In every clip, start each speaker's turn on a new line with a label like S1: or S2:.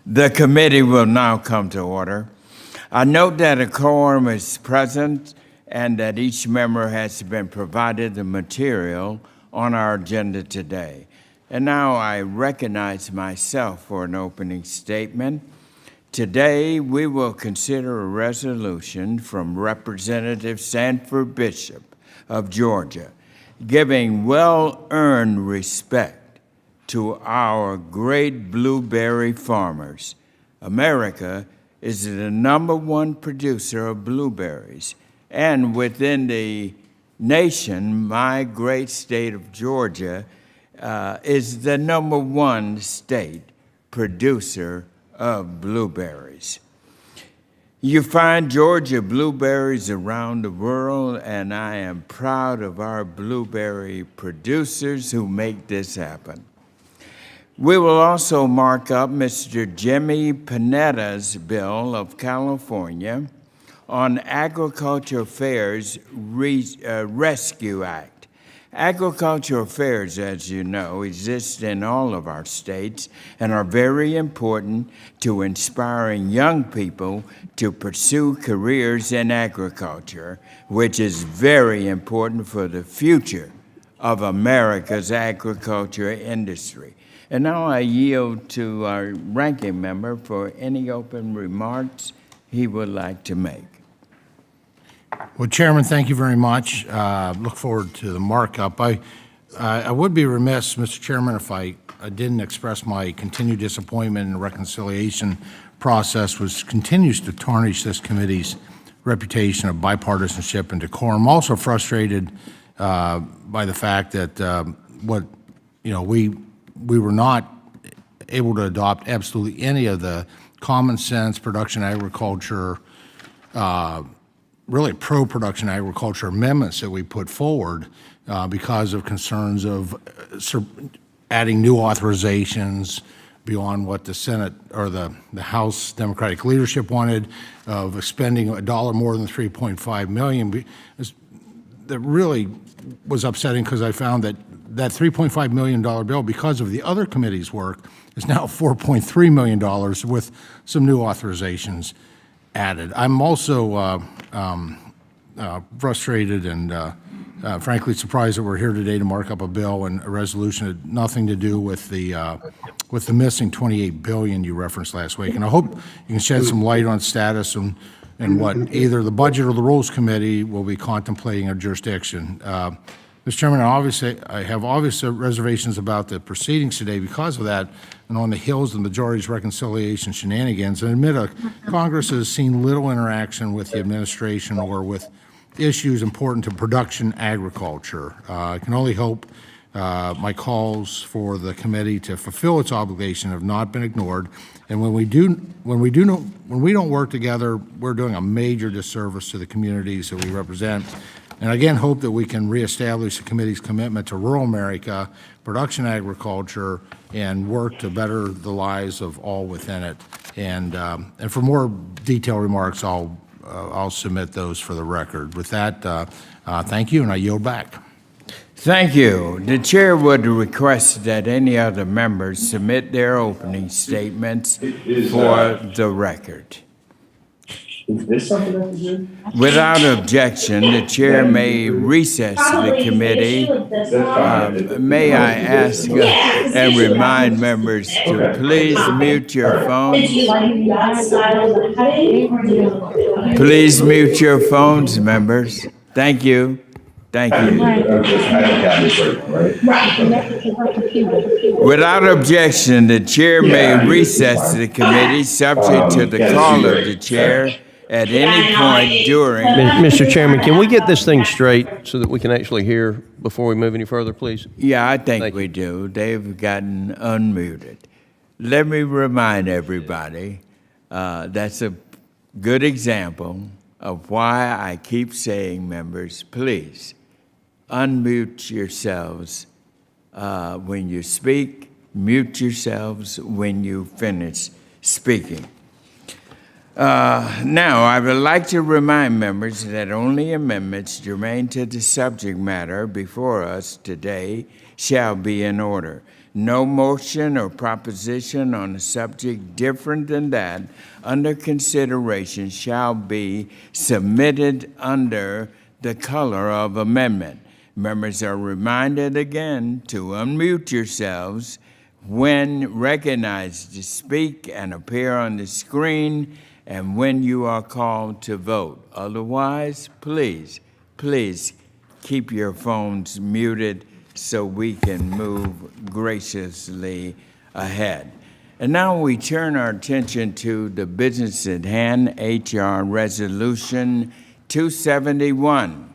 S1: The committee will now come to order. I note that a quorum is present and that each member has been provided the material on our agenda today. And now I recognize myself for an opening statement. Today, we will consider a resolution from Representative Sanford Bishop of Georgia, giving well-earned respect to our great blueberry farmers. America is the #1 producer of blueberries, and within the nation, my great state of Georgia is the #1 state producer of blueberries. You find Georgia blueberries around the world, and I am proud of our blueberry producers who make this happen. We will also mark up Mr. Jimmy Panetta's bill of California on Agriculture Affairs Rescue Act. Agriculture affairs, as you know, exist in all of our states and are very important to inspiring young people to pursue careers in agriculture, which is very important for the future of America's agriculture industry. And now I yield to our ranking member for any open remarks he would like to make.
S2: Well, Chairman, thank you very much. Look forward to the markup. I would be remiss, Mr. Chairman, if I didn't express my continued disappointment in the reconciliation process, which continues to tarnish this committee's reputation of bipartisanship and decorum. I'm also frustrated by the fact that we were not able to adopt absolutely any of the common sense production agriculture, really pro-production agriculture amendments that we put forward because of concerns of adding new authorizations beyond what the Senate or the House Democratic leadership wanted, of expending $1 more than $3.5 million. That really was upsetting because I found that $3.5 million bill, because of the other committee's work, is now $4.3 million with some new authorizations added. I'm also frustrated and frankly surprised that we're here today to mark up a bill and a resolution that had nothing to do with the missing $28 billion you referenced last week. And I hope you can shed some light on status and what either the Budget or the Rules Committee will be contemplating our jurisdiction. Mr. Chairman, I have obvious reservations about the proceedings today because of that, and on the heels of the majority's reconciliation shenanigans, and admit Congress has seen little interaction with the administration or with issues important to production agriculture. I can only hope my calls for the committee to fulfill its obligation have not been ignored, and when we don't work together, we're doing a major disservice to the communities that we represent. And again, hope that we can reestablish the committee's commitment to rural America, production agriculture, and work to better the lives of all within it. And for more detailed remarks, I'll submit those for the record. With that, thank you, and I yield back.
S1: Thank you. The chair would request that any other members submit their opening statements for the record.
S3: Is this something that you do?
S1: Without objection, the chair may recess the committee. May I ask and remind members to please mute your phones. Please mute your phones, members. Thank you. Thank you. Without objection, the chair may recess the committee subject to the call of the chair at any point during.
S4: Mr. Chairman, can we get this thing straight so that we can actually hear before we move any further, please?
S1: Yeah, I think we do. They've gotten unmuted. Let me remind everybody, that's a good example of why I keep saying, members, please unmute yourselves when you speak, mute yourselves when you finish speaking. Now, I would like to remind members that only amendments germane to the subject matter before us today shall be in order. No motion or proposition on a subject different than that under consideration shall be submitted under the color of amendment. Members are reminded again to unmute yourselves when recognized to speak and appear on the screen and when you are called to vote. Otherwise, please keep your phones muted so we can move graciously ahead. And now we turn our attention to the business at hand, H.R. Resolution 271.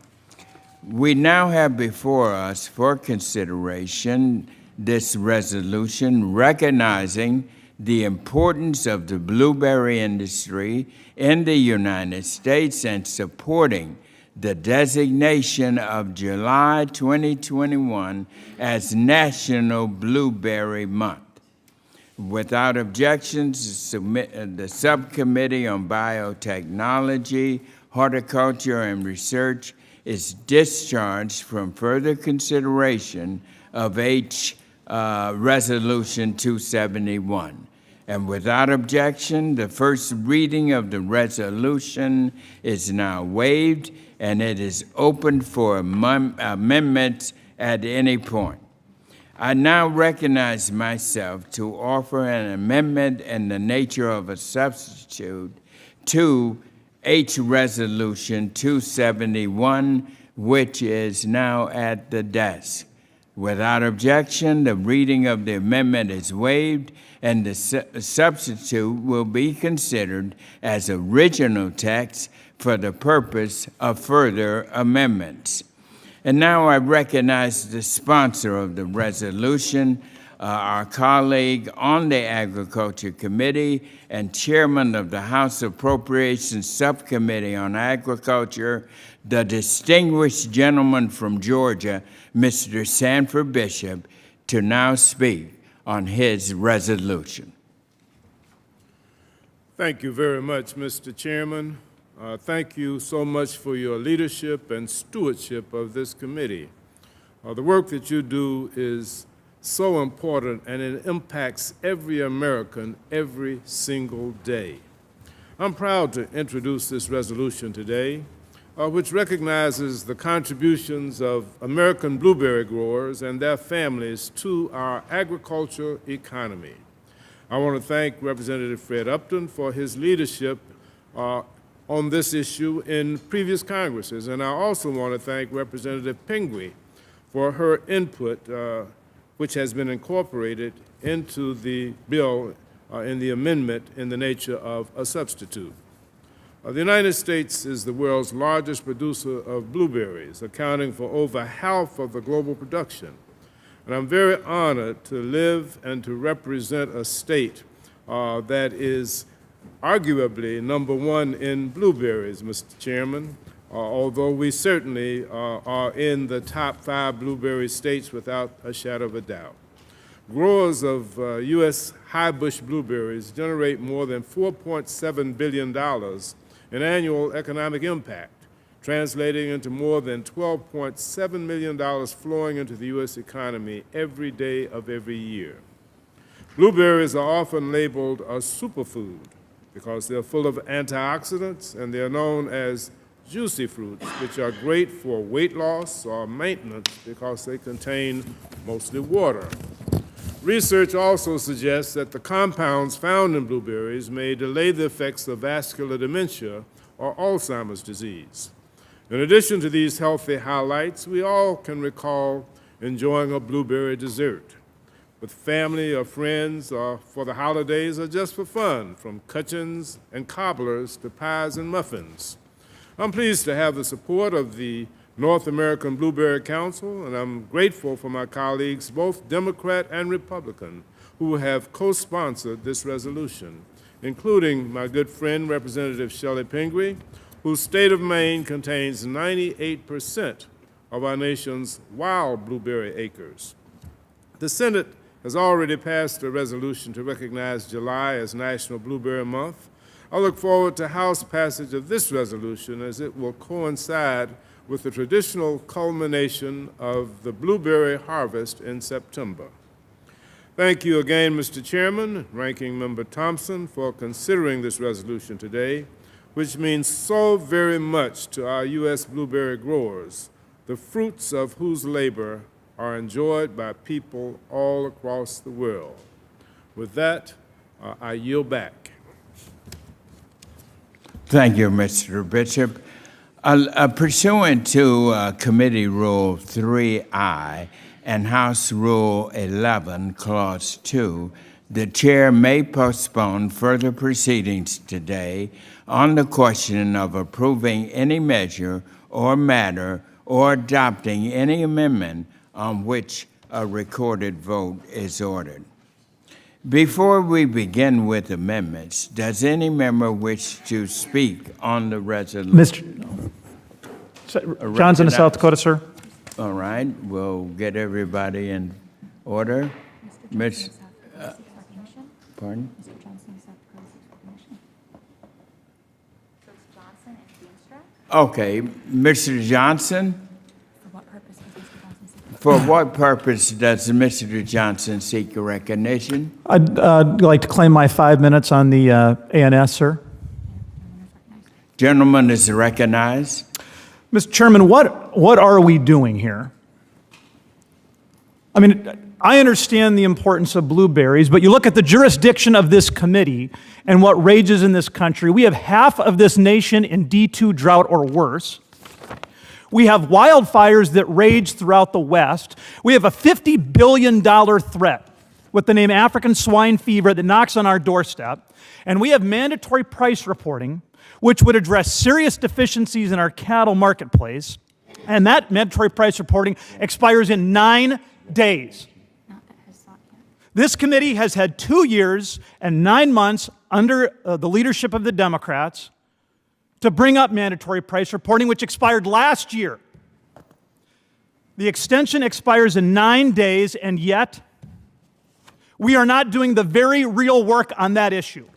S1: We now have before us for consideration this resolution recognizing the importance of the blueberry industry in the United States and supporting the designation of July 2021 as National Blueberry Month. Without objections, the Subcommittee on Biotechnology, Horticulture, and Research is discharged from further consideration of Resolution 271. And without objection, the first reading of the resolution is now waived, and it is open for amendments at any point. I now recognize myself to offer an amendment in the nature of a substitute to H Resolution 271, which is now at the desk. Without objection, the reading of the amendment is waived, and the substitute will be considered as original text for the purpose of further amendments. And now I recognize the sponsor of the resolution, our colleague on the Agriculture Committee and chairman of the House Appropriations Subcommittee on Agriculture, the distinguished gentleman from Georgia, Mr. Sanford Bishop, to now speak on his resolution.
S5: Thank you very much, Mr. Chairman. Thank you so much for your leadership and stewardship of this committee. The work that you do is so important, and it impacts every American every single day. I'm proud to introduce this resolution today, which recognizes the contributions of American blueberry growers and their families to our agriculture economy. I want to thank Representative Fred Upton for his leadership on this issue in previous Congresses, and I also want to thank Representative Pingree for her input, which has been incorporated into the bill in the amendment in the nature of a substitute. The United States is the world's largest producer of blueberries, accounting for over half of the global production. And I'm very honored to live and to represent a state that is arguably number one in blueberries, Mr. Chairman, although we certainly are in the top 5 blueberry states without a shadow of a doubt. Growers of U.S. high-bush blueberries generate more than $4.7 billion in annual economic impact, translating into more than $12.7 million flowing into the U.S. economy every day of every year. Blueberries are often labeled a superfood because they're full of antioxidants, and they're known as juicy fruits, which are great for weight loss or maintenance because they contain mostly water. Research also suggests that the compounds found in blueberries may delay the effects of vascular dementia or Alzheimer's disease. In addition to these healthy highlights, we all can recall enjoying a blueberry dessert with family or friends, or for the holidays, or just for fun, from cutchins and cobblers to pies and muffins. I'm pleased to have the support of the North American Blueberry Council, and I'm grateful for my colleagues, both Democrat and Republican, who have co-sponsored this resolution, including my good friend, Representative Shelley Pingree, whose state of Maine contains 98% of our nation's wild blueberry acres. The Senate has already passed a resolution to recognize July as National Blueberry Month. I look forward to House passage of this resolution, as it will coincide with the traditional culmination of the blueberry harvest in September. Thank you again, Mr. Chairman, Ranking Member Thompson, for considering this resolution today, which means so very much to our U.S. blueberry growers, the fruits of whose labor are enjoyed by people all across the world. With that, I yield back.
S1: Thank you, Mr. Bishop. Pursuant to Committee Rule 3I and House Rule 11, Clause 2, the chair may postpone further proceedings today on the question of approving any measure or matter or adopting any amendment on which a recorded vote is ordered. Before we begin with amendments, does any member wish to speak on the resolution?
S6: Mr. Johnson of South Dakota, sir.
S1: All right, we'll get everybody in order. Miss, pardon?
S7: Mr. Johnson is South Dakota Seeks recognition. So it's Johnson and Feenstra?
S1: Okay, Mr. Johnson,
S7: For what purpose does Mr. Johnson seek?
S1: for what purpose does Mr. Johnson seek recognition?
S6: I'd like to claim my 5 minutes on the ANS, sir.
S1: Gentleman is recognized.
S6: Mr. Chairman, what are we doing here? I mean, I understand the importance of blueberries, but you look at the jurisdiction of this committee and what rages in this country. We have half of this nation in D2 drought or worse. We have wildfires that rage throughout the West. We have a $50 billion threat with the name African swine fever that knocks on our doorstep. And we have mandatory price reporting, which would address serious deficiencies in our cattle marketplace. And that mandatory price reporting expires in 9 days.
S7: Not that has sought yet.
S6: This committee has had 2 years and 9 months under the leadership of the Democrats to bring up mandatory price reporting, which expired last year. The extension expires in 9 days, and yet we are not doing the very real work on that issue.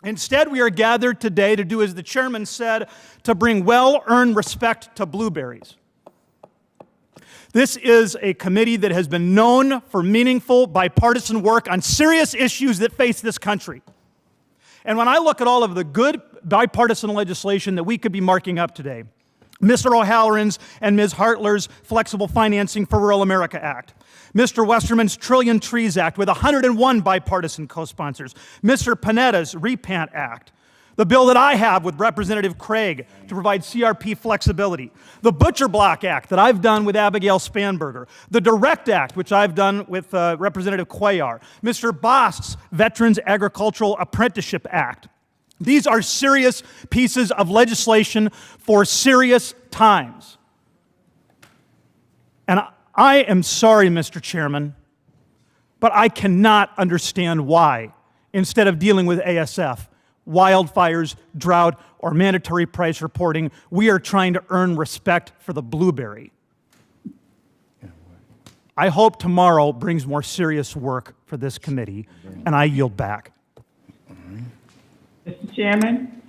S6: Instead, we are gathered today to do, as the chairman said, to bring well-earned respect to blueberries. This is a committee that has been known for meaningful bipartisan work on serious issues that face this country. And when I look at all of the good bipartisan legislation that we could be marking up today, Mr. O'Halloran's and Ms. Hartler's Flexible Financing for Rural America Act, Mr. Westerman's Trillion Trees Act with 101 bipartisan co-sponsors, Mr. Panetta's REPANT Act, the bill that I have with Representative Craig to provide CRP flexibility, the Butcher Block Act that I've done with Abigail Spanberger, the DIRECT Act, which I've done with Representative Cuellar, Mr. Bost's Veterans Agricultural Apprenticeship Act. These are serious pieces of legislation for serious times. And I am sorry, Mr. Chairman, but I cannot understand why, instead of dealing with ASF, wildfires, drought, or mandatory price reporting, we are trying to earn respect for the blueberry. I hope tomorrow brings more serious work for this committee, and I yield back.
S8: Mr. Chairman,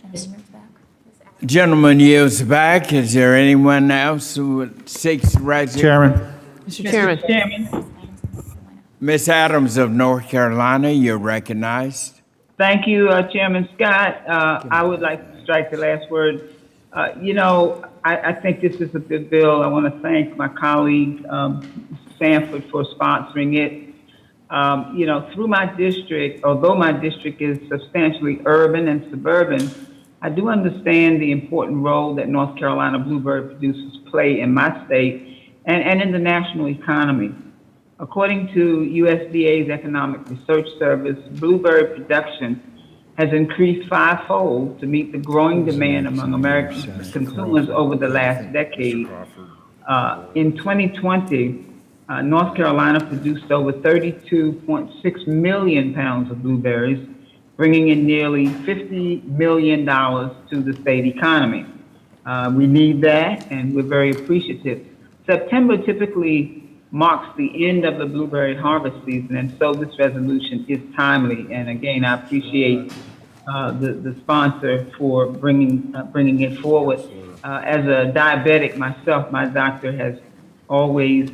S1: Gentleman yields back. Is there anyone else who seeks recognition?
S6: Chairman.
S8: Mr. Chairman,
S1: Ms. Adams of North Carolina, you're recognized.
S8: thank you, Chairman Scott. I would like to strike the last word. I think this is a good bill. I want to thank my colleague, Sanford, for sponsoring it. Through my district, although my district is substantially urban and suburban, I do understand the important role that North Carolina blueberry producers play in my state and in the national economy. According to USDA's Economic Research Service, blueberry production has increased fivefold to meet the growing demand among American consumers over the last decade. In 2020, North Carolina produced over 32.6 million pounds of blueberries, bringing in nearly $50 million to the state economy. We need that, and we're very appreciative. September typically marks the end of the blueberry harvest season, and so this resolution is timely. And again, I appreciate the sponsor for bringing it forward. As a diabetic myself, my doctor has always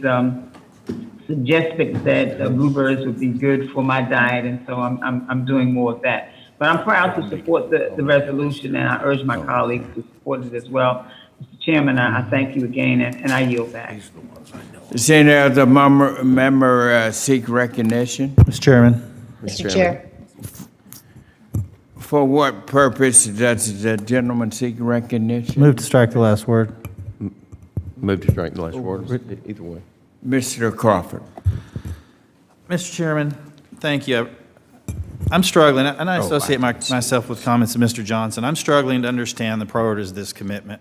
S8: suggested that blueberries would be good for my diet, and so I'm doing more of that. But I'm proud to support the resolution, and I urge my colleagues to support it as well. Mr. Chairman, I thank you again, and I yield back.
S1: Does any other member seek recognition?
S9: Mr. Chairman.
S10: Mr. Chair.
S1: For what purpose does the gentleman seek recognition?
S9: Move to strike the last word.
S4: Move to strike the last word, either way.
S1: Mr. Crawford.
S9: Mr. Chairman, thank you. I'm struggling, and I associate myself with comments of Mr. Johnson. I'm struggling to understand the priorities of this commitment.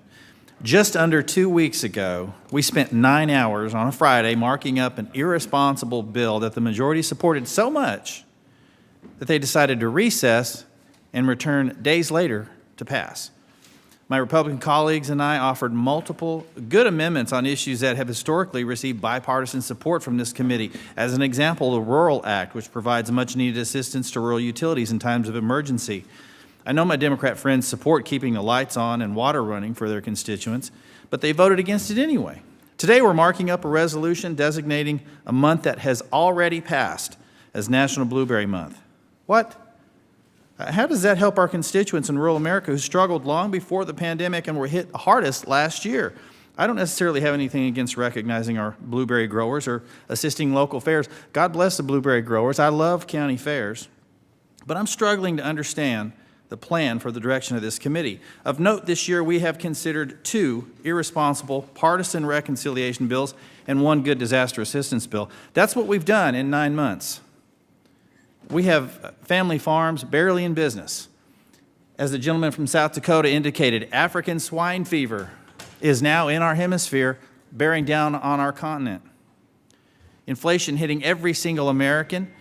S9: Just under 2 weeks ago, we spent 9 hours on a Friday marking up an irresponsible bill that the majority supported so much that they decided to recess and return days later to pass. My Republican colleagues and I offered multiple good amendments on issues that have historically received bipartisan support from this committee. As an example, the Rural Act, which provides much-needed assistance to rural utilities in times of emergency. I know my Democrat friends support keeping the lights on and water running for their constituents, but they voted against it anyway. Today, we're marking up a resolution designating a month that has already passed as National Blueberry Month. What? How does that help our constituents in rural America who struggled long before the pandemic and were hit hardest last year? I don't necessarily have anything against recognizing our blueberry growers or assisting local fairs. God bless the blueberry growers. I love county fairs. But I'm struggling to understand the plan for the direction of this committee. Of note, this year we have considered 2 irresponsible partisan reconciliation bills and 1 good disaster assistance bill. That's what we've done in 9 months. We have family farms barely in business. As the gentleman from South Dakota indicated, African swine fever is now in our hemisphere, bearing down on our continent. Inflation hitting every single American,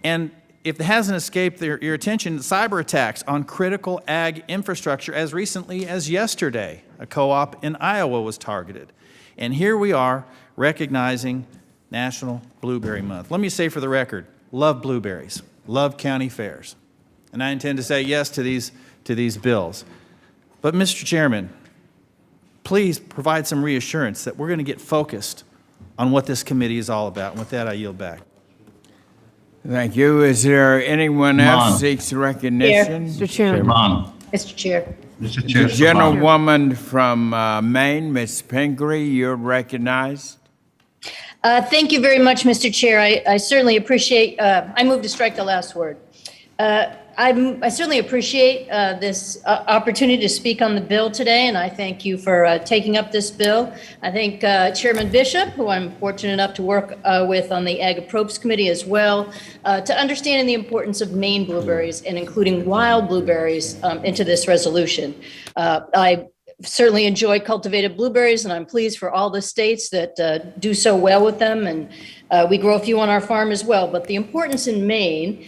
S9: and if it hasn't escaped your attention, cyber attacks on critical ag infrastructure as recently as yesterday. A co-op in Iowa was targeted. And here we are recognizing National Blueberry Month. Let me say for the record, love blueberries, love county fairs. And I intend to say yes to these bills. But Mr. Chairman, please provide some reassurance that we're going to get focused on what this committee is all about. And with that, I yield back.
S1: Thank you. Is there anyone else seeks recognition?
S10: Mr. Chairman. Mr. Chair.
S3: Mr.
S1: The
S3: Chair.
S1: gentlewoman from Maine, Ms. Pingree, you're recognized.
S10: Thank you very much, Mr. Chair. I certainly appreciate, I move to strike the last word. I certainly appreciate this opportunity to speak on the bill today, and I thank you for taking up this bill. I thank Chairman Bishop, who I'm fortunate enough to work with on the Ag Appropriations Committee as well, to understanding the importance of Maine blueberries and including wild blueberries into this resolution. I certainly enjoy cultivated blueberries, and I'm pleased for all the states that do so well with them, and we grow a few on our farm as well. But the importance in Maine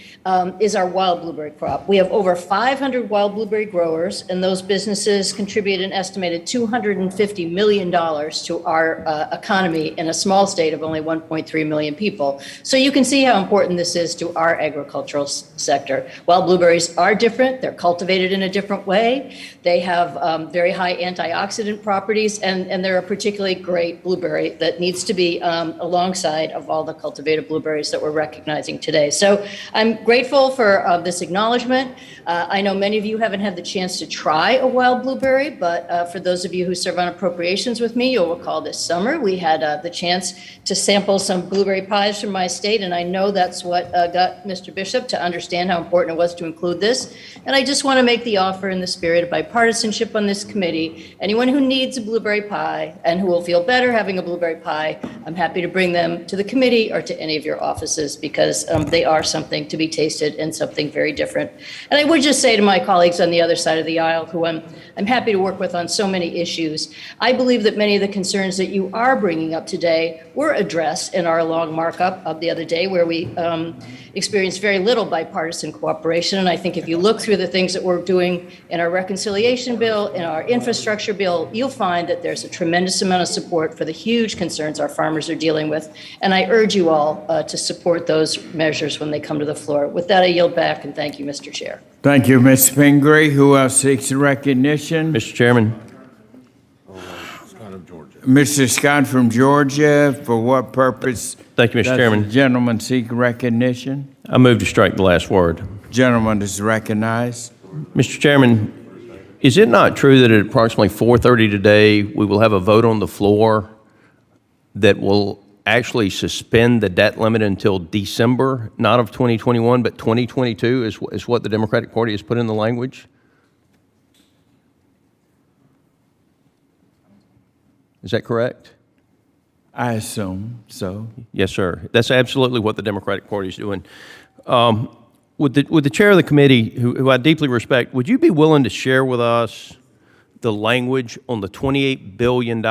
S10: is our wild blueberry crop. We have over 500 wild blueberry growers, and those businesses contribute an estimated $250 million to our economy in a small state of only 1.3 million people. So you can see how important this is to our agricultural sector. Wild blueberries are different. They're cultivated in a different way. They have very high antioxidant properties, and they're a particularly great blueberry that needs to be alongside of all the cultivated blueberries that we're recognizing today. So I'm grateful for this acknowledgement. I know many of you haven't had the chance to try a wild blueberry, but for those of you who serve on appropriations with me, you'll recall this summer we had the chance to sample some blueberry pies from my state, and I know that's what got Mr. Bishop to understand how important it was to include this. And I just want to make the offer in the spirit of bipartisanship on this committee. Anyone who needs a blueberry pie and who will feel better having a blueberry pie, I'm happy to bring them to the committee or to any of your offices, because they are something to be tasted and something very different. And I would just say to my colleagues on the other side of the aisle, who I'm happy to work with on so many issues, I believe that many of the concerns that you are bringing up today were addressed in our long markup of the other day, where we experienced very little bipartisan cooperation. And I think if you look through the things that we're doing in our reconciliation bill, in our infrastructure bill, you'll find that there's a tremendous amount of support for the huge concerns our farmers are dealing with. And I urge you all to support those measures when they come to the floor. With that, I yield back, and thank you, Mr. Chair.
S1: Thank you, Ms. Pingree. Who else seeks recognition?
S4: Mr. Chairman,
S1: Mr. Scott from Georgia, for what purpose?
S4: Thank you, Mr.
S1: Does
S4: Chairman.
S1: the gentleman seek recognition?
S4: I move to strike the last word.
S1: Gentleman is recognized.
S4: Mr. Chairman, is it not true that at approximately 4:30 today, we will have a vote on the floor that will actually suspend the debt limit until December, not of 2021, but 2022 is what the Democratic Party has put in the language? Is that correct?
S1: I assume so.
S4: Yes, sir. That's absolutely what the Democratic Party is doing. Would the chair of the committee, who I deeply respect, would you be willing to share with us the language on the $28 billion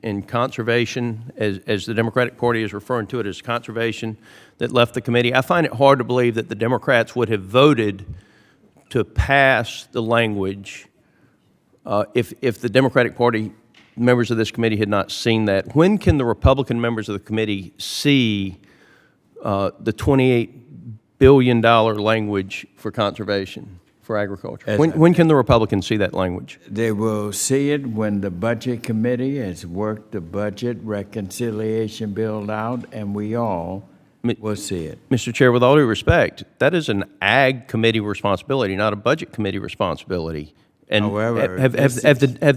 S4: in conservation, as the Democratic Party is referring to it as conservation, that left the committee? I find it hard to believe that the Democrats would have voted to pass the language if the Democratic Party members of this committee had not seen that. When can the Republican members of the committee see the $28 billion language for conservation, for agriculture? When can the Republicans see that language?
S1: They will see it when the Budget Committee has worked the budget reconciliation bill out, and we all will see it.
S4: Mr. Chair, with all due respect, that is an Ag Committee responsibility, not a Budget Committee responsibility. And
S1: However,
S4: have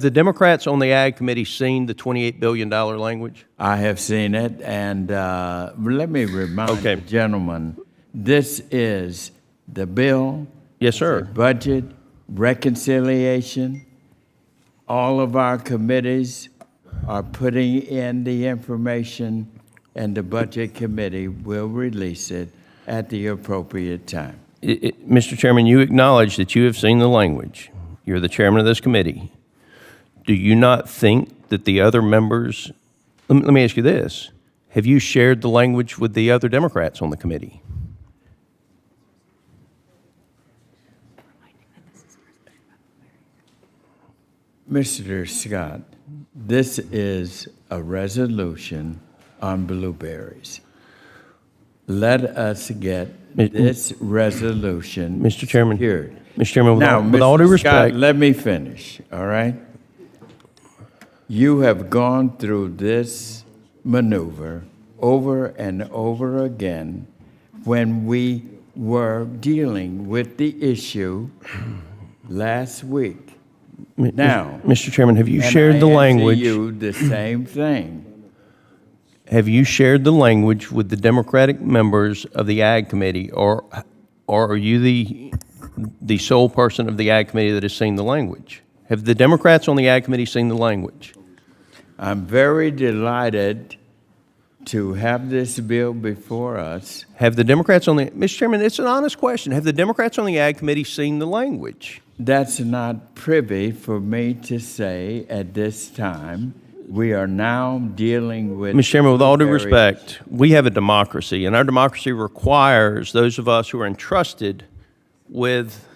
S4: the Democrats on the Ag Committee seen the $28 billion language?
S1: I have seen it, and let me remind
S4: Okay.
S1: the gentleman, this is the bill.
S4: Yes, sir.
S1: Budget, reconciliation. All of our committees are putting in the information, and the Budget Committee will release it at the appropriate time.
S4: Mr. Chairman, you acknowledge that you have seen the language. You're the chairman of this committee. Do you not think that the other members, let me ask you this, have you shared the language with the other Democrats on the committee?
S1: Mr. Scott, this is a resolution on blueberries. Let us get this resolution
S4: Mr. Chairman.
S1: secured.
S4: Mr. Chairman,
S1: Now,
S4: with all due
S1: Mr.
S4: respect.
S1: Scott, let me finish, all right? You have gone through this maneuver over and over again when we were dealing with the issue last week. Now,
S4: Mr. Chairman, have you
S1: and
S4: shared the
S1: I answer
S4: language?
S1: you the same thing.
S4: Have you shared the language with the Democratic members of the Ag Committee, or are you the sole person of the Ag Committee that has seen the language? Have the Democrats on the Ag Committee seen the language?
S1: I'm very delighted to have this bill before us.
S4: Have the Democrats on the, Mr. Chairman, it's an honest question. Have the Democrats on the Ag Committee seen the language?
S1: That's not privy for me to say at this time. We are now dealing with.
S4: Mr. Chairman, with all due
S1: blueberries.
S4: respect, we have a democracy, and our democracy requires those of us who are entrusted with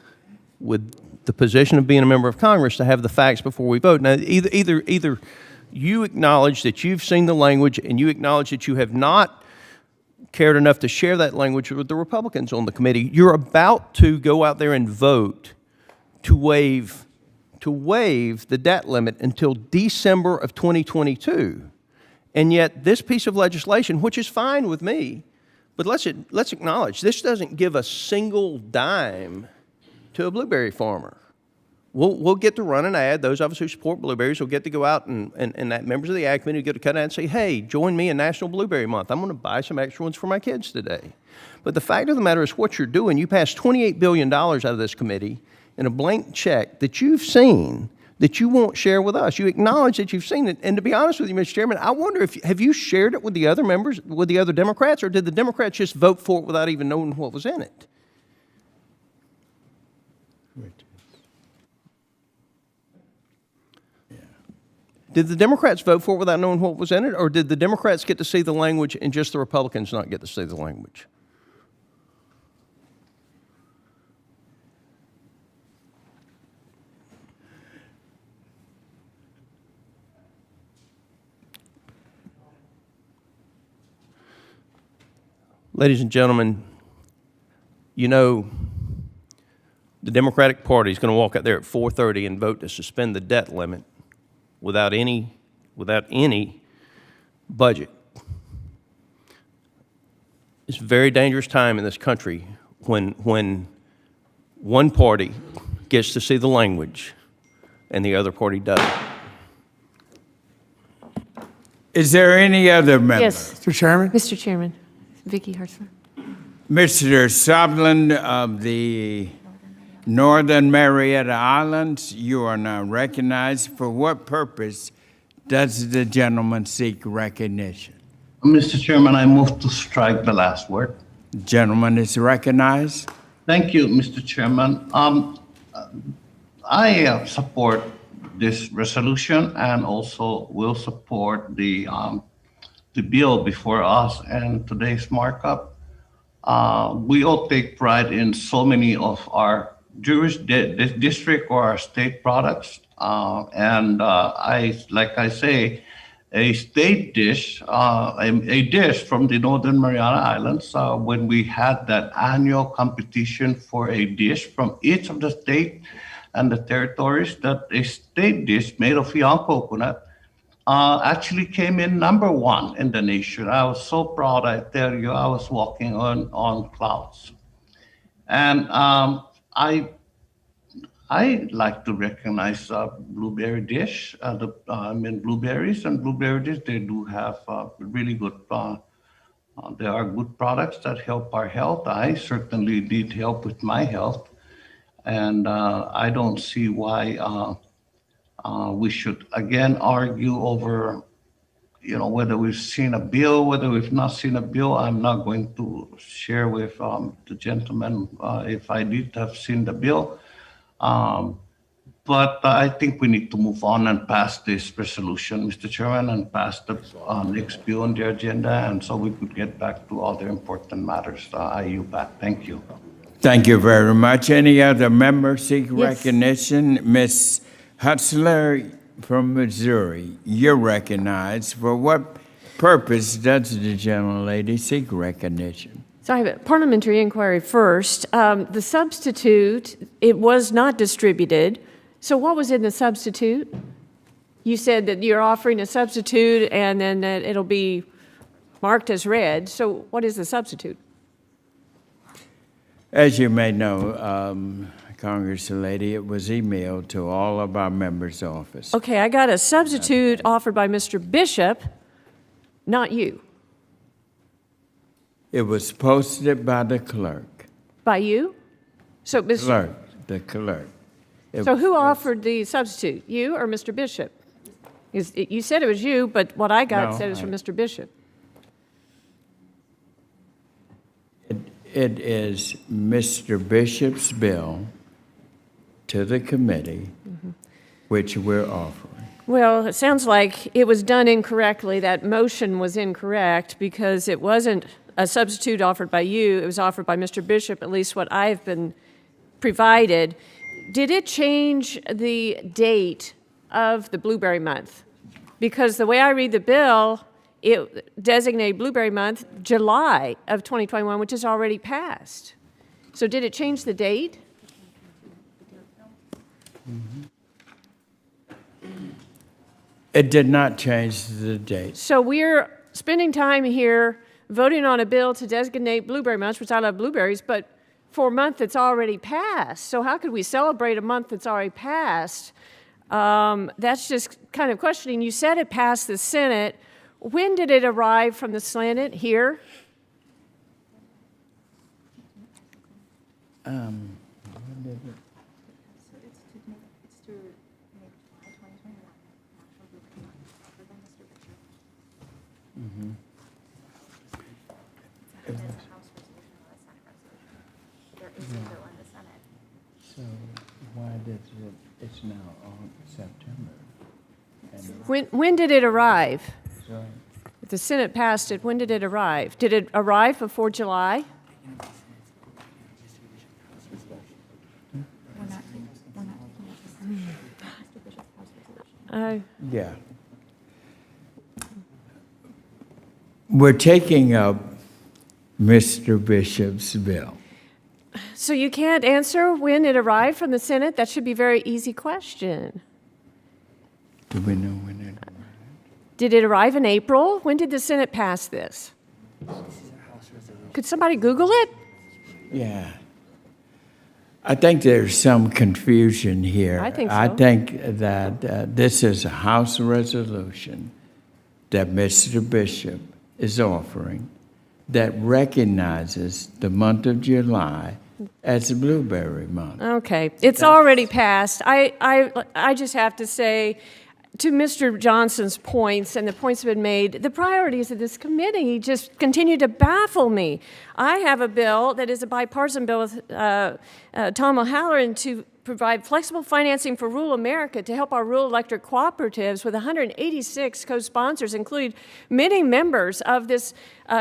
S4: the position of being a member of Congress to have the facts before we vote. Now, either you acknowledge that you've seen the language and you acknowledge that you have not cared enough to share that language with the Republicans on the committee. You're about to go out there and vote to waive the debt limit until December of 2022. And yet this piece of legislation, which is fine with me, but let's acknowledge, this doesn't give a single dime to a blueberry farmer. We'll get to run an ad. Those of us who support blueberries will get to go out and members of the Ag Committee get to cut out and say, hey, join me in National Blueberry Month. I'm going to buy some extra ones for my kids today. But the fact of the matter is what you're doing, you passed $28 billion out of this committee in a blank check that you've seen that you won't share with us. You acknowledge that you've seen it. And to be honest with you, Mr. Chairman, I wonder have you shared it with the other members, with the other Democrats, or did the Democrats just vote for it without even knowing what was in it? Did the Democrats vote for it without knowing what was in it, or did the Democrats get to see the language and just the Republicans not get to see the language? Ladies and gentlemen, you know, the Democratic Party is going to walk out there at 4:30 and vote to suspend the debt limit without any without any budget. It's a very dangerous time in this country when one party gets to see the language and the other party doesn't.
S1: Is there any other member?
S11: Yes,
S12: Mr. Chairman?
S11: Mr. Chairman. Vicky Hartzler.
S1: Mr. Sutherland of the Northern Marietta Islands, you are now recognized. For what purpose does the gentleman seek recognition?
S13: Mr. Chairman, I move to strike the last word.
S1: Gentleman is recognized.
S13: Thank you, Mr. Chairman. I support this resolution and also will support the bill before us and today's markup. We all take pride in so many of our district or our state products. Like I say, a state dish, a dish from the Northern Mariana Islands, when we had that annual competition for a dish from each of the state and the territories, that a state dish made of young coconut actually came in #1 in the nation. I was so proud, I tell you, I was walking on clouds. And I like to recognize blueberry dish. Blueberries and blueberry dish, they do have really good, they are good products that help our health. I certainly need help with my health. And I don't see why we should again argue over, whether we've seen a bill, whether we've not seen a bill. I'm not going to share with the gentleman if I did have seen the bill. But I think we need to move on and pass this resolution, Mr. Chairman, and pass the next bill on the agenda, and so we could get back to other important matters. I yield back. Thank you.
S1: Thank you very much. Any other member seek
S11: Yes.
S1: recognition? Ms. Hutzler from Missouri, you're recognized. For what purpose does the gentlelady seek recognition?
S11: So I have a parliamentary inquiry first. The substitute, it was not distributed. So what was in the substitute? You said that you're offering a substitute and then that it'll be marked as read. So what is the substitute?
S1: As you may know, Congress-lady, it was emailed to all of our members' office.
S11: Okay, I got a substitute offered by Mr. Bishop, not you.
S1: It was posted by the clerk.
S11: By you? So, Mr.
S1: The clerk.
S11: So who offered the substitute, you or Mr. Bishop? You said it was you, but what I got
S1: No,
S11: said it was from Mr. Bishop.
S1: It is Mr. Bishop's bill to the committee, which we're offering.
S11: Well, it sounds like it was done incorrectly. That motion was incorrect because it wasn't a substitute offered by you. It was offered by Mr. Bishop, at least what I've been provided. Did it change the date of the Blueberry Month? Because the way I read the bill, it designated Blueberry Month July of 2021, which is already passed. So did it change the date?
S1: It did not change the date.
S11: So we're spending time here voting on a bill to designate Blueberry Month, which I love blueberries, but for a month that's already passed. So how could we celebrate a month that's already passed? That's just kind of questioning. You said it passed the Senate. When did it arrive from the Senate here?
S7: It's to make July 2021 National Blueberry Month, offered by Mr. Bishop. It's a House resolution, not a Senate resolution. There is a bill in the Senate.
S1: So why did it's now on September?
S11: When did it arrive?
S1: Sorry.
S11: If the Senate passed it, when did it arrive? Did it arrive before July?
S7: We're not taking Mr. Bishop's House resolution.
S1: Yeah. We're taking up Mr. Bishop's bill.
S11: So you can't answer when it arrived from the Senate? That should be a very easy question.
S1: Do we know when it arrived?
S11: Did it arrive in April? When did the Senate pass this? Could somebody Google it?
S1: Yeah. I think there's some confusion here.
S11: I think
S1: I
S11: so.
S1: think that this is a House resolution that Mr. Bishop is offering that recognizes the month of July as Blueberry Month.
S11: Okay, it's already passed. I just have to say, to Mr. Johnson's points and the points that have been made, the priorities of this committee just continue to baffle me. I have a bill that is a bipartisan bill with Tom O'Halloran to provide flexible financing for rural America to help our rural electric cooperatives with 186 co-sponsors, including many members of this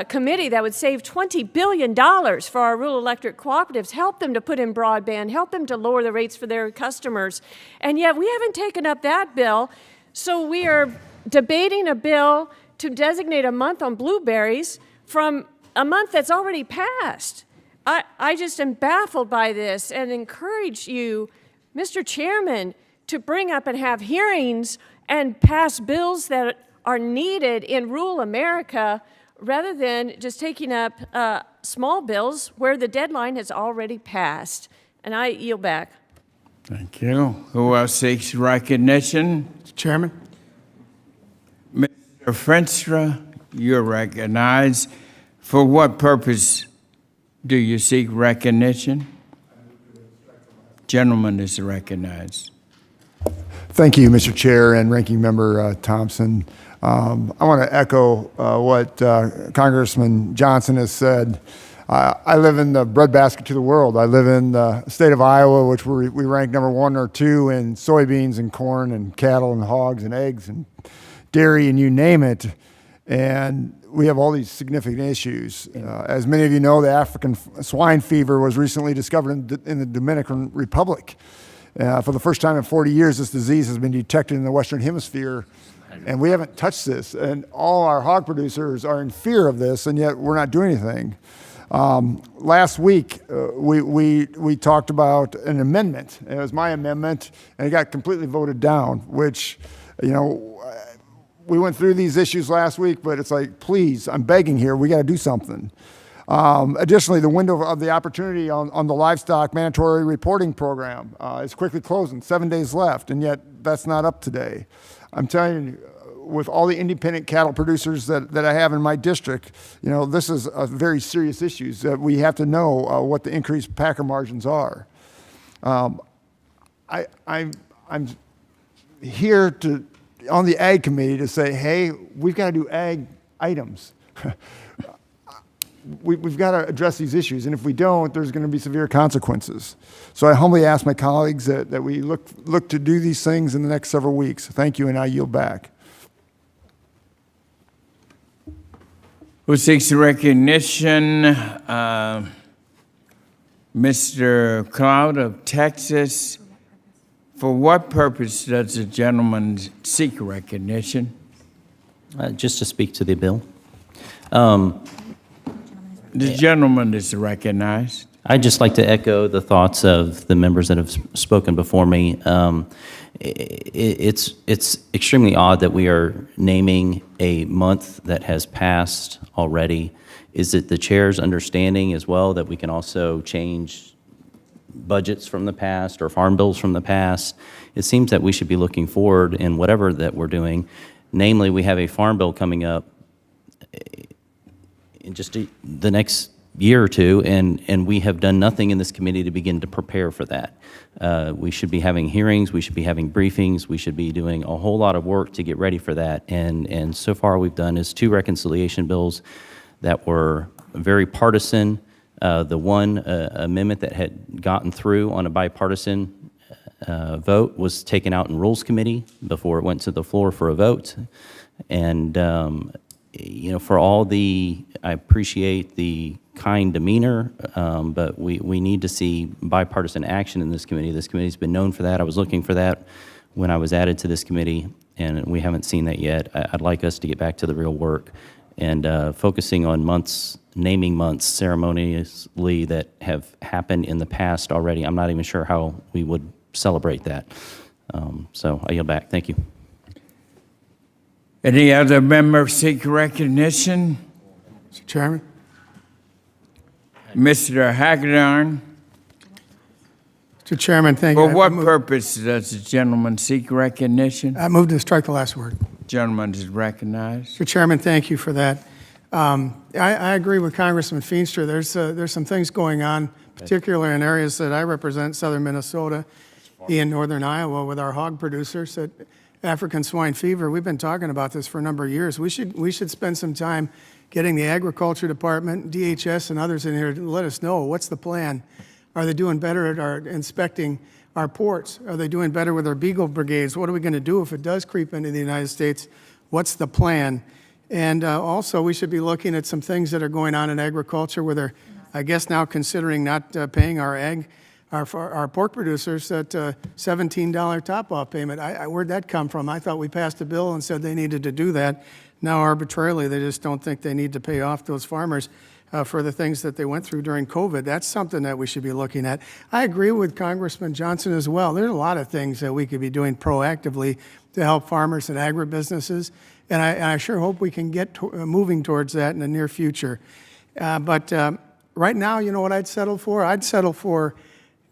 S11: committee, that would save $20 billion for our rural electric cooperatives, help them to put in broadband, help them to lower the rates for their customers. And yet we haven't taken up that bill. So we are debating a bill to designate a month on blueberries from a month that's already passed. I just am baffled by this and encourage you, Mr. Chairman, to bring up and have hearings and pass bills that are needed in rural America rather than just taking up small bills where the deadline has already passed. And I yield back.
S1: Thank you. Who else seeks recognition?
S12: Chairman?
S1: Mr. Frenstra, you're recognized. For what purpose do you seek recognition? Gentleman is recognized.
S12: Thank you, Mr. Chair and Ranking Member Thompson. I want to echo what Congressman Johnson has said. I live in the breadbasket to the world. I live in the state of Iowa, which we rank number 1 or 2 in soybeans and corn and cattle and hogs and eggs and dairy and you name it. And we have all these significant issues. As many of you know, the African swine fever was recently discovered in the Dominican Republic. For the first time in 40 years, this disease has been detected in the Western Hemisphere, and we haven't touched this. And all our hog producers are in fear of this, and yet we're not doing anything. Last week, we talked about an amendment. It was my amendment, and it got completely voted down, which, you know, we went through these issues last week, but it's like, please, I'm begging here, we got to do something. Additionally, the window of the opportunity on the livestock mandatory reporting program is quickly closing, 7 days left, and yet that's not up today. I'm telling you, with all the independent cattle producers that I have in my district, you know, this is a very serious issue. That we have to know what the increased packer margins are. I'm here on the Ag Committee to say, hey, we've got to do ag items. We've got to address these issues, and if we don't, there's going to be severe consequences. So I humbly ask my colleagues that we look to do these things in the next several weeks. Thank you, and I yield back.
S1: Who seeks recognition? Mr. Cloud of Texas. For what purpose does the gentleman seek recognition?
S14: Just to speak to the bill.
S1: The gentleman is recognized.
S14: I'd just like to echo the thoughts of the members that have spoken before me. It's extremely odd that we are naming a month that has passed already. Is it the chair's understanding as well that we can also change budgets from the past or farm bills from the past? It seems that we should be looking forward in whatever that we're doing. Namely, we have a farm bill coming up in just the next year or two, and we have done nothing in this committee to begin to prepare for that. We should be having hearings, we should be having briefings, we should be doing a whole lot of work to get ready for that. And so far we've done is 2 reconciliation bills that were very partisan. The one amendment that had gotten through on a bipartisan vote was taken out in Rules Committee before it went to the floor for a vote. And you know, for all I appreciate the kind demeanor, but we need to see bipartisan action in this committee. This committee's been known for that. I was looking for that when I was added to this committee, and we haven't seen that yet. I'd like us to get back to the real work and focusing on months, naming months ceremoniously that have happened in the past already. I'm not even sure how we would celebrate that. So I yield back. Thank you.
S1: Any other member seek recognition?
S15: Mr. Chairman,
S1: Mr. Hagedorn,
S15: Mr. Chairman, thank you.
S1: for what purpose does the gentleman seek recognition?
S15: I move to strike the last word.
S1: Gentleman is recognized.
S15: Mr. Chairman, thank you for that. I agree with Congressman Feenstra. There's some things going on, particularly in areas that I represent, southern Minnesota, in northern Iowa, with our hog producers. That African swine fever, we've been talking about this for a number of years. We should spend some time getting the Agriculture Department, DHS, and others in here to let us know what's the plan. Are they doing better at our inspecting our ports? Are they doing better with our beagle brigades? What are we going to do if it does creep into the United States? What's the plan? And also, we should be looking at some things that are going on in agriculture where they're, I guess, now considering not paying our pork producers that $17 top-off payment. Where'd that come from? I thought we passed a bill and said they needed to do that. Now, arbitrarily, they just don't think they need to pay off those farmers for the things that they went through during COVID. That's something that we should be looking at. I agree with Congressman Johnson as well. There's a lot of things that we could be doing proactively to help farmers and agribusinesses, and I sure hope we can get moving towards that in the near future. But right now, you know what I'd settle for? I'd settle for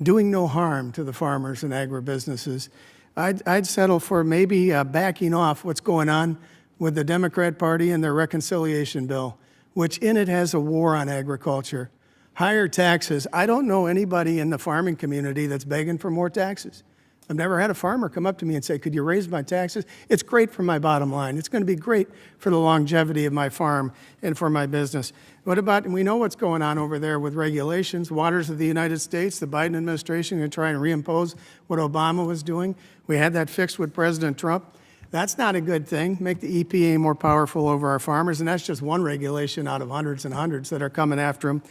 S15: doing no harm to the farmers and agribusinesses. I'd settle for maybe backing off what's going on with the Democrat Party and their reconciliation bill, which in it has a war on agriculture. Higher taxes. I don't know anybody in the farming community that's begging for more taxes. I've never had a farmer come up to me and say, could you raise my taxes? It's great for my bottom line. It's going to be great for the longevity of my farm and for my business. What about, we know what's going on over there with regulations, waters of the United States, the Biden administration going to try and reimpose what Obama was doing. We had that fixed with President Trump. That's not a good thing. Make the EPA more powerful over our farmers, and that's just one regulation out of hundreds and hundreds that are coming after them.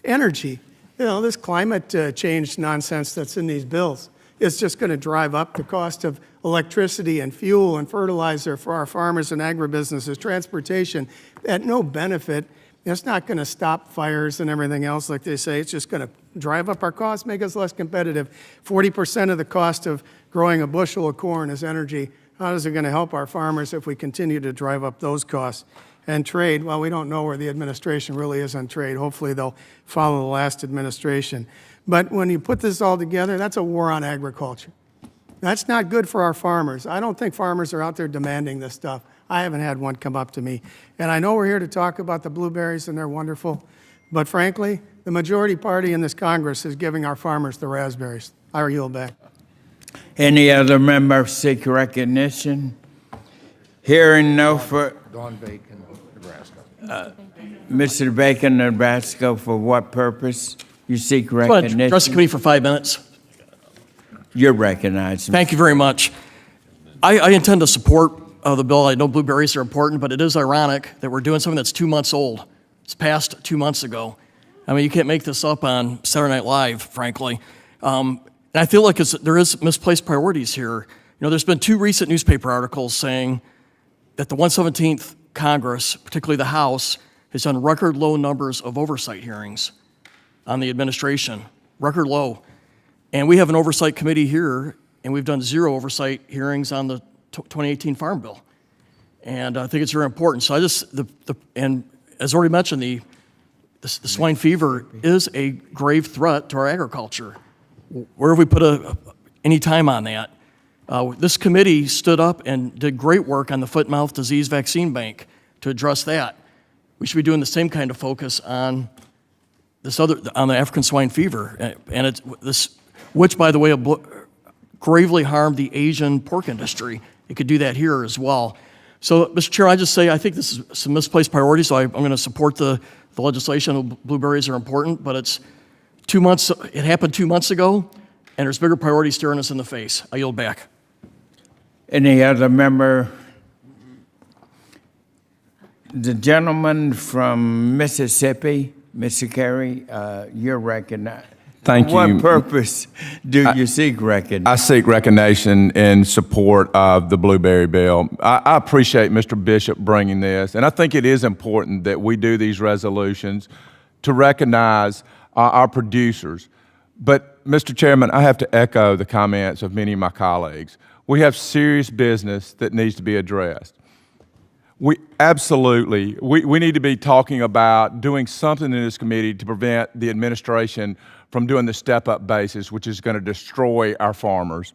S15: Energy. You know, this climate change nonsense that's in these bills is just going to drive up the cost of electricity and fuel and fertilizer for our farmers and agribusinesses, transportation at no benefit. It's not going to stop fires and everything else like they say. It's just going to drive up our costs, make us less competitive. 40% of the cost of growing a bushel of corn is energy. How is it going to help our farmers if we continue to drive up those costs? And trade, well, we don't know where the administration really is on trade. Hopefully they'll follow the last administration. But when you put this all together, that's a war on agriculture. That's not good for our farmers. I don't think farmers are out there demanding this stuff. I haven't had one come up to me. And I know we're here to talk about the blueberries, and they're wonderful. But frankly, the majority party in this Congress is giving our farmers the raspberries. I yield back.
S1: Any other member seek recognition? Hearing no for
S2: Don Bacon, Nebraska.
S1: Mr. Bacon, Nebraska, for what purpose you seek
S16: I want to
S1: recognition?
S16: address the committee for 5 minutes.
S1: You're recognized.
S16: Thank you very much. I intend to support the bill. I know blueberries are important, but it is ironic that we're doing something that's 2 months old. It's passed 2 months ago. I mean, you can't make this up on Saturday Night Live, frankly. And I feel like there is misplaced priorities here. You know, there's been 2 recent newspaper articles saying that the 117th Congress, particularly the House, has done record low numbers of oversight hearings on the administration, record low. And we have an oversight committee here, and we've done 0 oversight hearings on the 2018 Farm Bill. And I think it's very important. So and as already mentioned, the swine fever is a grave threat to our agriculture. Where have we put any time on that? This committee stood up and did great work on the foot and mouth disease vaccine bank to address that. We should be doing the same kind of focus on on the African swine fever, and which, by the way, gravely harmed the Asian pork industry. It could do that here as well. So, Mr. Chair, I just say I think this is some misplaced priorities. So I'm going to support the legislation. Blueberries are important, but it's 2 months. It happened 2 months ago, and there's bigger priorities staring us in the face. I yield back.
S1: Any other member? The gentleman from Mississippi, Mr. Carey, you're recognized.
S17: Thank you.
S1: What purpose do you seek recognition?
S17: I seek recognition in support of the blueberry bill. I appreciate Mr. Bishop bringing this, and I think it is important that we do these resolutions to recognize our producers. But, Mr. Chairman, I have to echo the comments of many of my colleagues. We have serious business that needs to be addressed. We absolutely, we need to be talking about doing something in this committee to prevent the administration from doing the step-up basis, which is going to destroy our farmers.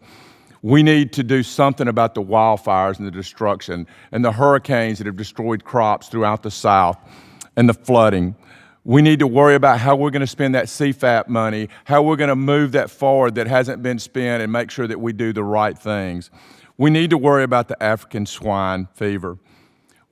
S17: We need to do something about the wildfires and the destruction and the hurricanes that have destroyed crops throughout the South and the flooding. We need to worry about how we're going to spend that CFAP money, how we're going to move that forward that hasn't been spent, and make sure that we do the right things. We need to worry about the African swine fever.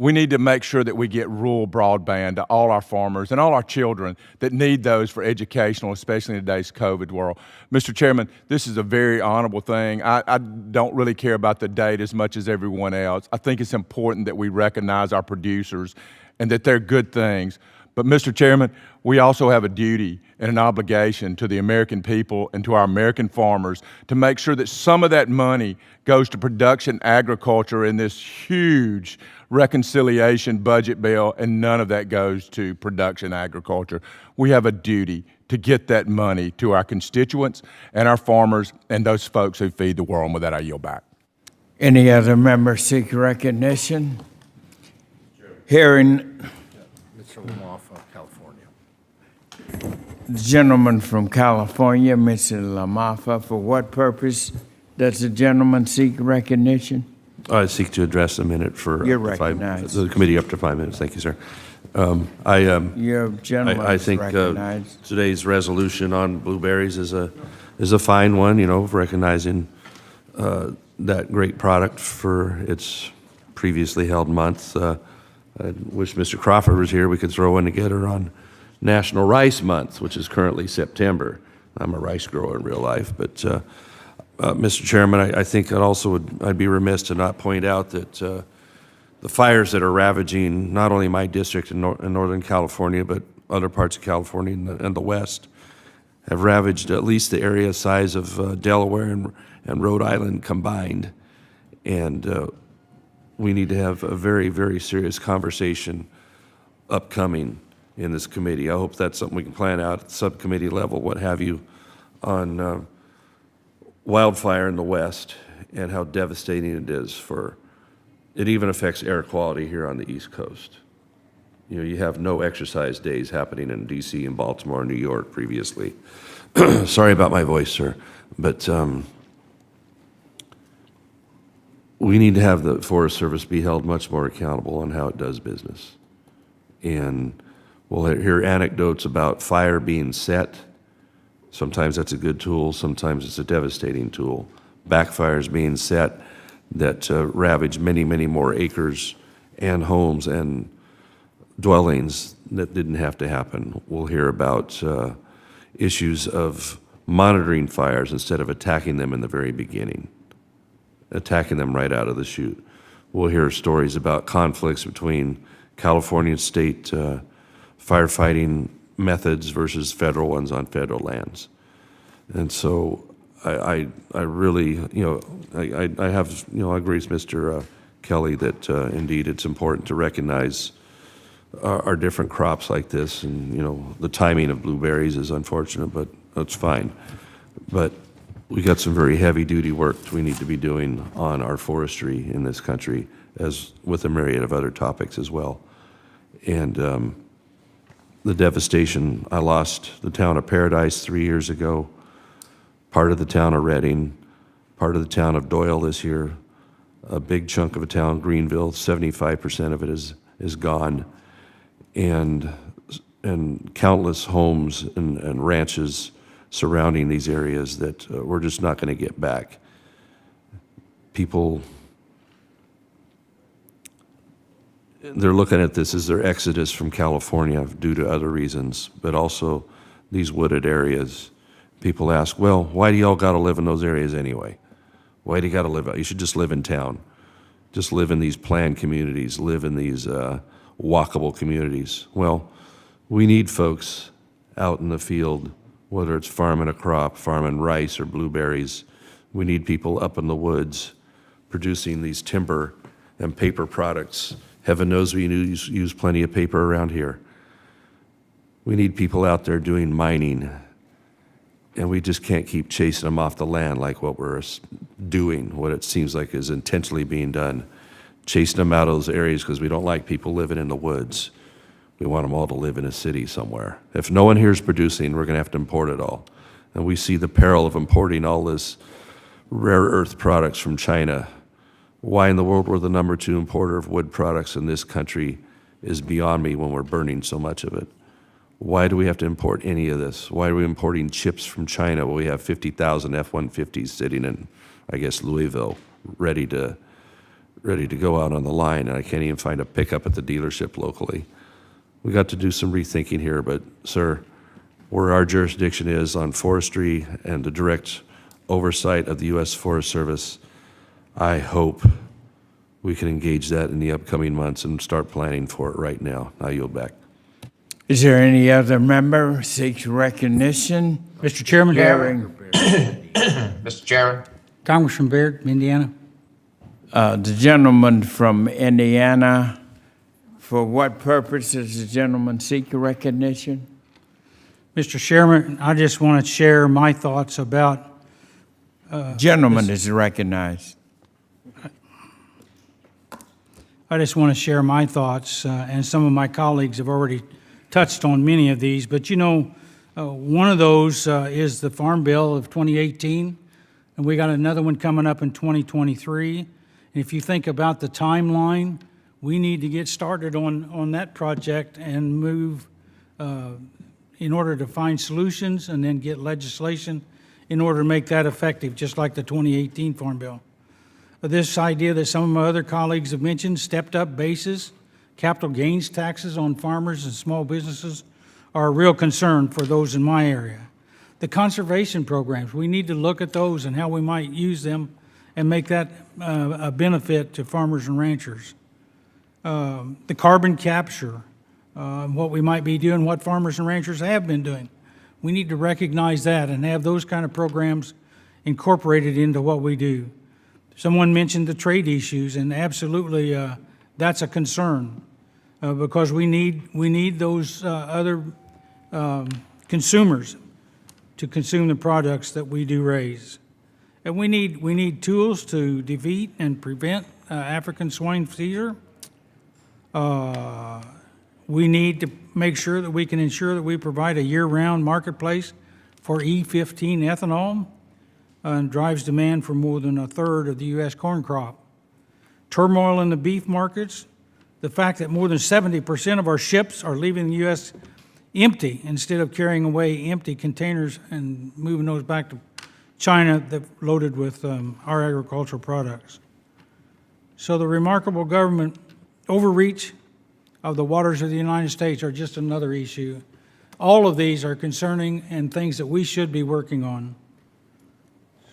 S17: We need to make sure that we get rural broadband to all our farmers and all our children that need those for educational, especially in today's COVID world. Mr. Chairman, this is a very honorable thing. I don't really care about the date as much as everyone else. I think it's important that we recognize our producers and that they're good things. But Mr. Chairman, we also have a duty and an obligation to the American people and to our American farmers to make sure that some of that money goes to production agriculture in this huge reconciliation budget bill, and none of that goes to production agriculture. We have a duty to get that money to our constituents and our farmers and those folks who feed the world. And with that, I yield back.
S1: Any other members seek recognition? Hearing
S2: Mr. Lamoffa, California.
S1: the gentleman from California, Mr. Lamoffa, for what purpose does the gentleman seek recognition?
S18: I seek to address a minute for
S1: You're recognized.
S18: the committee up to 5 minutes. Thank you, sir.
S1: Your gentleman
S18: I
S1: is
S18: think
S1: recognized.
S18: today's resolution on blueberries is a fine one, you know, recognizing that great product for its previously held month. I wish Mr. Crawford was here. We could throw one together on National Rice Month, which is currently September. I'm a rice grower in real life, but Mr. Chairman, I think I'd be remiss to not point out that the fires that are ravaging not only my district in Northern California, but other parts of California and the West have ravaged at least the area size of Delaware and Rhode Island combined. And we need to have a very, very serious conversation upcoming in this committee. I hope that's something we can plan out at the subcommittee level, what have you, on wildfire in the West and how devastating it is it even affects air quality here on the East Coast. You know, you have no exercise days happening in DC and Baltimore and New York previously. Sorry about my voice, sir, but we need to have the Forest Service be held much more accountable on how it does business. And we'll hear anecdotes about fire being set. Sometimes that's a good tool, sometimes it's a devastating tool. Backfires being set that ravage many, many more acres and homes and dwellings that didn't have to happen. We'll hear about issues of monitoring fires instead of attacking them in the very beginning, attacking them right out of the chute. We'll hear stories about conflicts between California and state firefighting methods versus federal ones on federal lands. And so I really, I have, I agree with Mr. Kelly that indeed it's important to recognize our different crops like this. And, the timing of blueberries is unfortunate, but that's fine. But we got some very heavy duty work we need to be doing on our forestry in this country, as with a myriad of other topics as well. And the devastation, I lost the town of Paradise 3 years ago, part of the town of Reading, part of the town of Doyle this year, a big chunk of a town, Greenville, 75% of it is gone, and countless homes and ranches surrounding these areas that we're just not going to get back. People, they're looking at this as their exodus from California due to other reasons, but also these wooded areas. People ask, well, why do y'all got to live in those areas anyway? Why do you got to live out? You should just live in town. Just live in these planned communities, live in these walkable communities. Well, we need folks out in the field, whether it's farming a crop, farming rice or blueberries. We need people up in the woods producing these timber and paper products. Heaven knows we use plenty of paper around here. We need people out there doing mining, and we just can't keep chasing them off the land like what we're doing, what it seems like is intentionally being done. chasing them out of those areas because we don't like people living in the woods. We want them all to live in a city somewhere. If no one here is producing, we're going to have to import it all. And we see the peril of importing all this rare earth products from China. Why in the world we're the number 2 importer of wood products in this country is beyond me when we're burning so much of it. Why do we have to import any of this? Why are we importing chips from China when we have 50,000 F-150s sitting in, I guess, Louisville, ready to go out on the line, and I can't even find a pickup at the dealership locally? We got to do some rethinking here, but sir, where our jurisdiction is on forestry and the direct oversight of the U.S. Forest Service, I hope we can engage that in the upcoming months and start planning for it right now. I yield back.
S1: Is there any other member seeks recognition?
S19: Mr. Chairman.
S20: Mr. Chairman.
S19: Congressman Baird, Indiana.
S1: The gentleman from Indiana, for what purpose does the gentleman seek recognition?
S19: Mr. Chairman, I just want to share my thoughts about...
S1: Gentleman is recognized.
S19: I just want to share my thoughts, and some of my colleagues have already touched on many of these, but you know, one of those is the Farm Bill of 2018, and we got another one coming up in 2023. And if you think about the timeline, we need to get started on that project and move in order to find solutions and then get legislation in order to make that effective, just like the 2018 Farm Bill. This idea that some of my other colleagues have mentioned, stepped up bases, capital gains taxes on farmers and small businesses are a real concern for those in my area. The conservation programs, we need to look at those and how we might use them and make that a benefit to farmers and ranchers. The carbon capture, what we might be doing, what farmers and ranchers have been doing. We need to recognize that and have those kind of programs incorporated into what we do. Someone mentioned the trade issues, and absolutely that's a concern because we need those other consumers to consume the products that we do raise. And we need tools to defeat and prevent African swine fever. We need to make sure that we can ensure that we provide a year-round marketplace for E15 ethanol and drives demand for more than a third of the U.S. corn crop. Turmoil in the beef markets, the fact that more than 70% of our ships are leaving the U.S. empty instead of carrying away empty containers and moving those back to China that loaded with our agricultural products. So the remarkable government overreach of the waters of the United States are just another issue. All of these are concerning and things that we should be working on.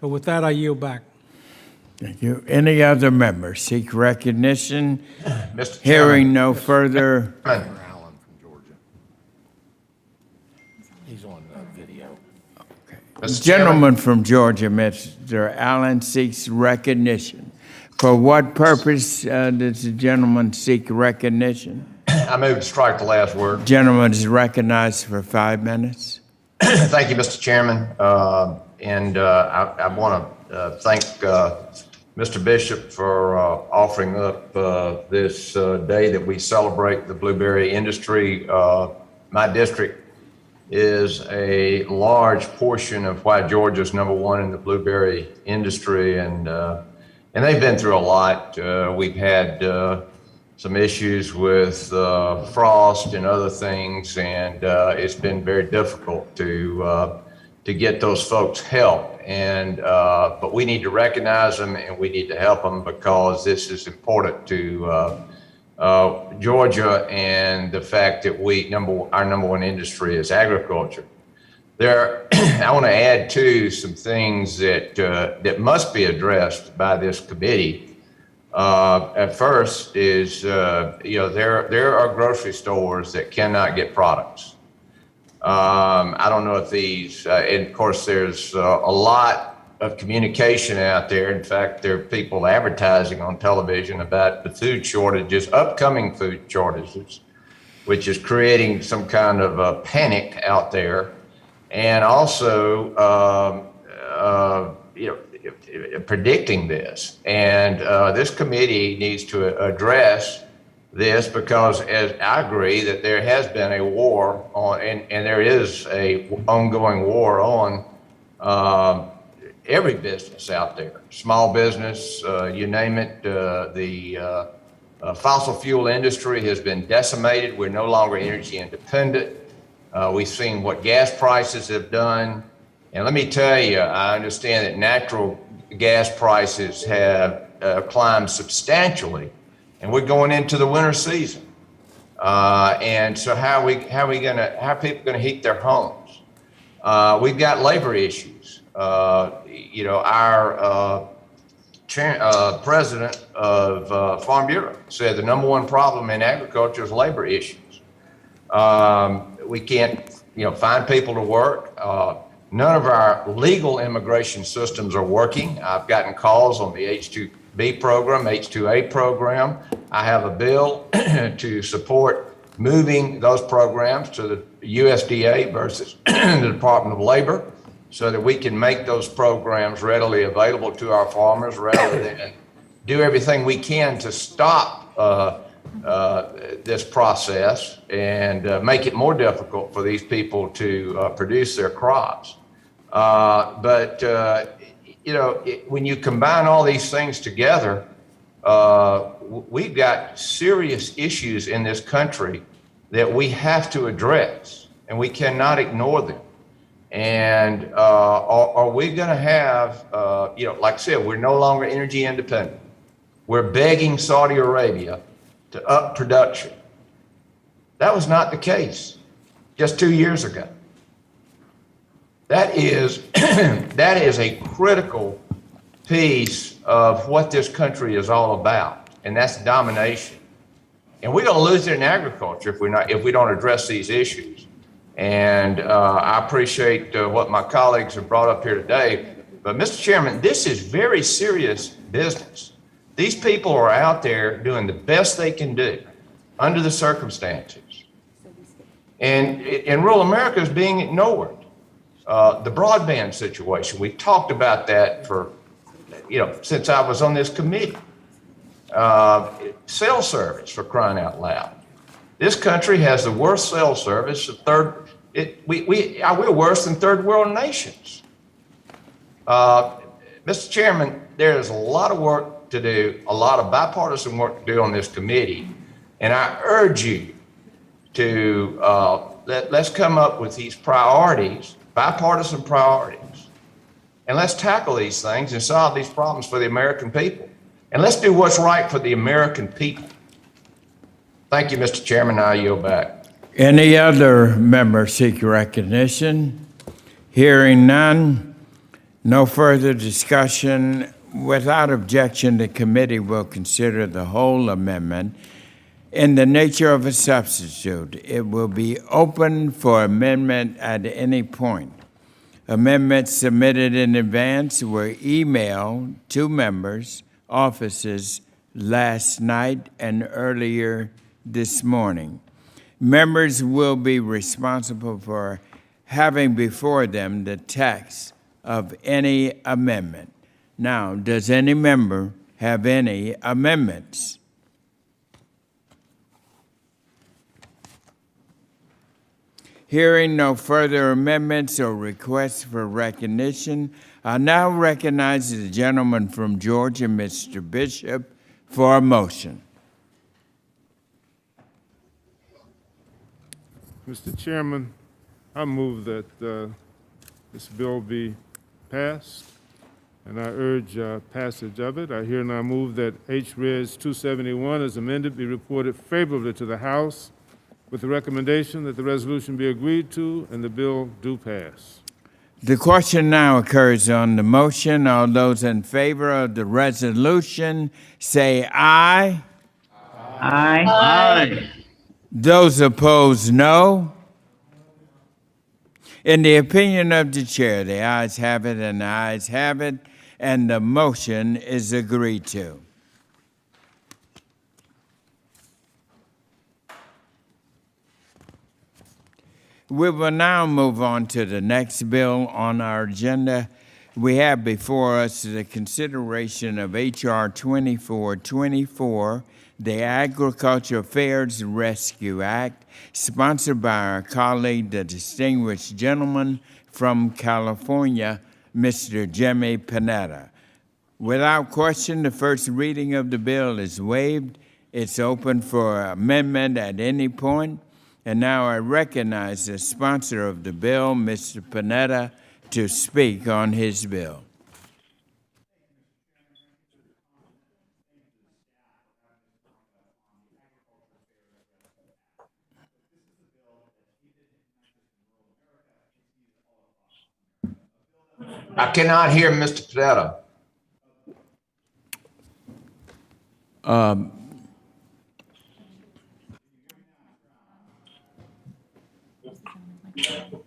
S19: So with that, I yield back.
S1: Thank you. Any other members seek recognition?
S20: Mr.
S1: Hearing no further.
S2: He's on video.
S1: The gentleman from Georgia, Mr. Allen, seeks recognition. For what purpose does the gentleman seek recognition?
S20: I move to strike the last word.
S1: Gentleman is recognized for 5 minutes.
S20: Thank you, Mr. Chairman. I want to thank Mr. Bishop for offering up this day that we celebrate the blueberry industry. My district is a large portion of why Georgia's #1 in the blueberry industry, and they've been through a lot. We've had some issues with frost and other things, and it's been very difficult to get those folks help. And but we need to recognize them and we need to help them because this is important to Georgia and the fact that our #1 industry is agriculture. I want to add too some things that must be addressed by this committee. At first is there are grocery stores that cannot get products. I don't know if these, and of course there's a lot of communication out there. In fact, there are people advertising on television about the food shortages, upcoming food shortages, which is creating some kind of a panic out there. And also, predicting this. And this committee needs to address this because, as I agree, that there has been a war on, and there is a ongoing war on every business out there, small business, you name it. The fossil fuel industry has been decimated. We're no longer energy independent. We've seen what gas prices have done. And let me tell you, I understand that natural gas prices have climbed substantially, and we're going into the winter season. And so how are people gonna heat their homes? We've got labor issues. You know, our president of Farm Bureau said the #1 problem in agriculture is labor issues. We can't, find people to work. None of our legal immigration systems are working. I've gotten calls on the H-2B program, H-2A program. I have a bill to support moving those programs to the USDA versus the Department of Labor so that we can make those programs readily available to our farmers rather than do everything we can to stop this process and make it more difficult for these people to produce their crops. When you combine all these things together, we've got serious issues in this country that we have to address, and we cannot ignore them. And are we going to have, like I said, we're no longer energy independent. We're begging Saudi Arabia to up production. That was not the case just 2 years ago. That is a critical piece of what this country is all about, and that's domination. And we're going to lose it in agriculture if we don't address these issues. And I appreciate what my colleagues have brought up here today. But Mr. Chairman, this is very serious business. These people are out there doing the best they can do under the circumstances. And rural America is being ignored. The broadband situation, we talked about that for, since I was on this committee. Cell service, for crying out loud. This country has the worst cell service. We're worse than third world nations. Mr. Chairman, there is a lot of work to do, a lot of bipartisan work to do on this committee. And I urge you to let's come up with these priorities, bipartisan priorities, and let's tackle these things and solve these problems for the American people. And let's do what's right for the American people. Thank you, Mr. Chairman. I yield back.
S1: Any other member seek recognition? Hearing none, no further discussion. Without objection, the committee will consider the whole amendment in the nature of a substitute. It will be open for amendment at any point. Amendments submitted in advance were emailed to members' offices last night and earlier this morning. Members will be responsible for having before them the text of any amendment. Now, does any member have any amendments? Hearing no further amendments or requests for recognition, I now recognize the gentleman from Georgia, Mr. Bishop, for a motion.
S5: Mr. Chairman, I move that this bill be passed, and I urge passage of it. I hereby move that H-Res 271 as amended be reported favorably to the House with the recommendation that the resolution be agreed to and the bill do pass.
S1: The question now occurs on the motion. All those in favor of the resolution say aye.
S8: Aye.
S1: Aye. Those opposed, no. In the opinion of the chair, the ayes have it and the ayes have it, and the motion is agreed to. We will now move on to the next bill on our agenda, We have before us the consideration of H.R. 2424, the Agricultural Affairs Rescue Act, sponsored by our colleague, the distinguished gentleman from California, Mr. Jimmy Panetta. Without question, the first reading of the bill is waived. It's open for amendment at any point. And now I recognize the sponsor of the bill, Mr. Panetta, to speak on his bill.
S20: I cannot hear Mr. Panetta.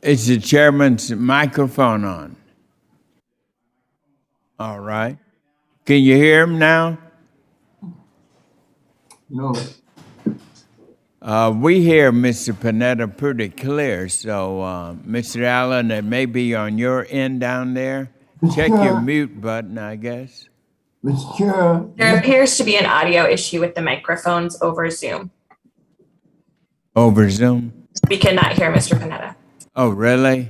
S1: Is the chairman's microphone on? All right. Can you hear him now?
S3: No.
S1: We hear Mr. Panetta pretty clear, so Mr. Allen, it may be on your end down there. Check your mute button, I guess.
S3: Mr. Chair.
S21: There appears to be an audio issue with the microphones over Zoom.
S1: Over Zoom?
S21: We cannot hear Mr. Panetta.
S1: Oh, really?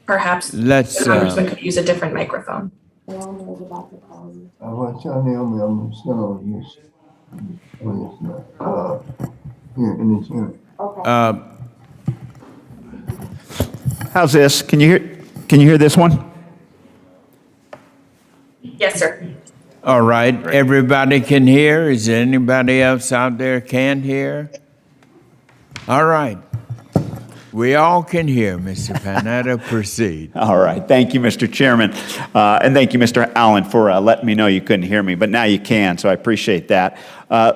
S21: Perhaps
S1: Let's,
S21: the congressman could use a different microphone.
S22: How's this? Can you hear this one?
S21: Yes, sir.
S1: All right, everybody can hear? Is there anybody else out there can't hear? All right. We all can hear, Mr. Panetta. Proceed.
S22: All right. Thank you, Mr. Chairman. And thank you, Mr. Allen, for letting me know you couldn't hear me, but now you can, so I appreciate that.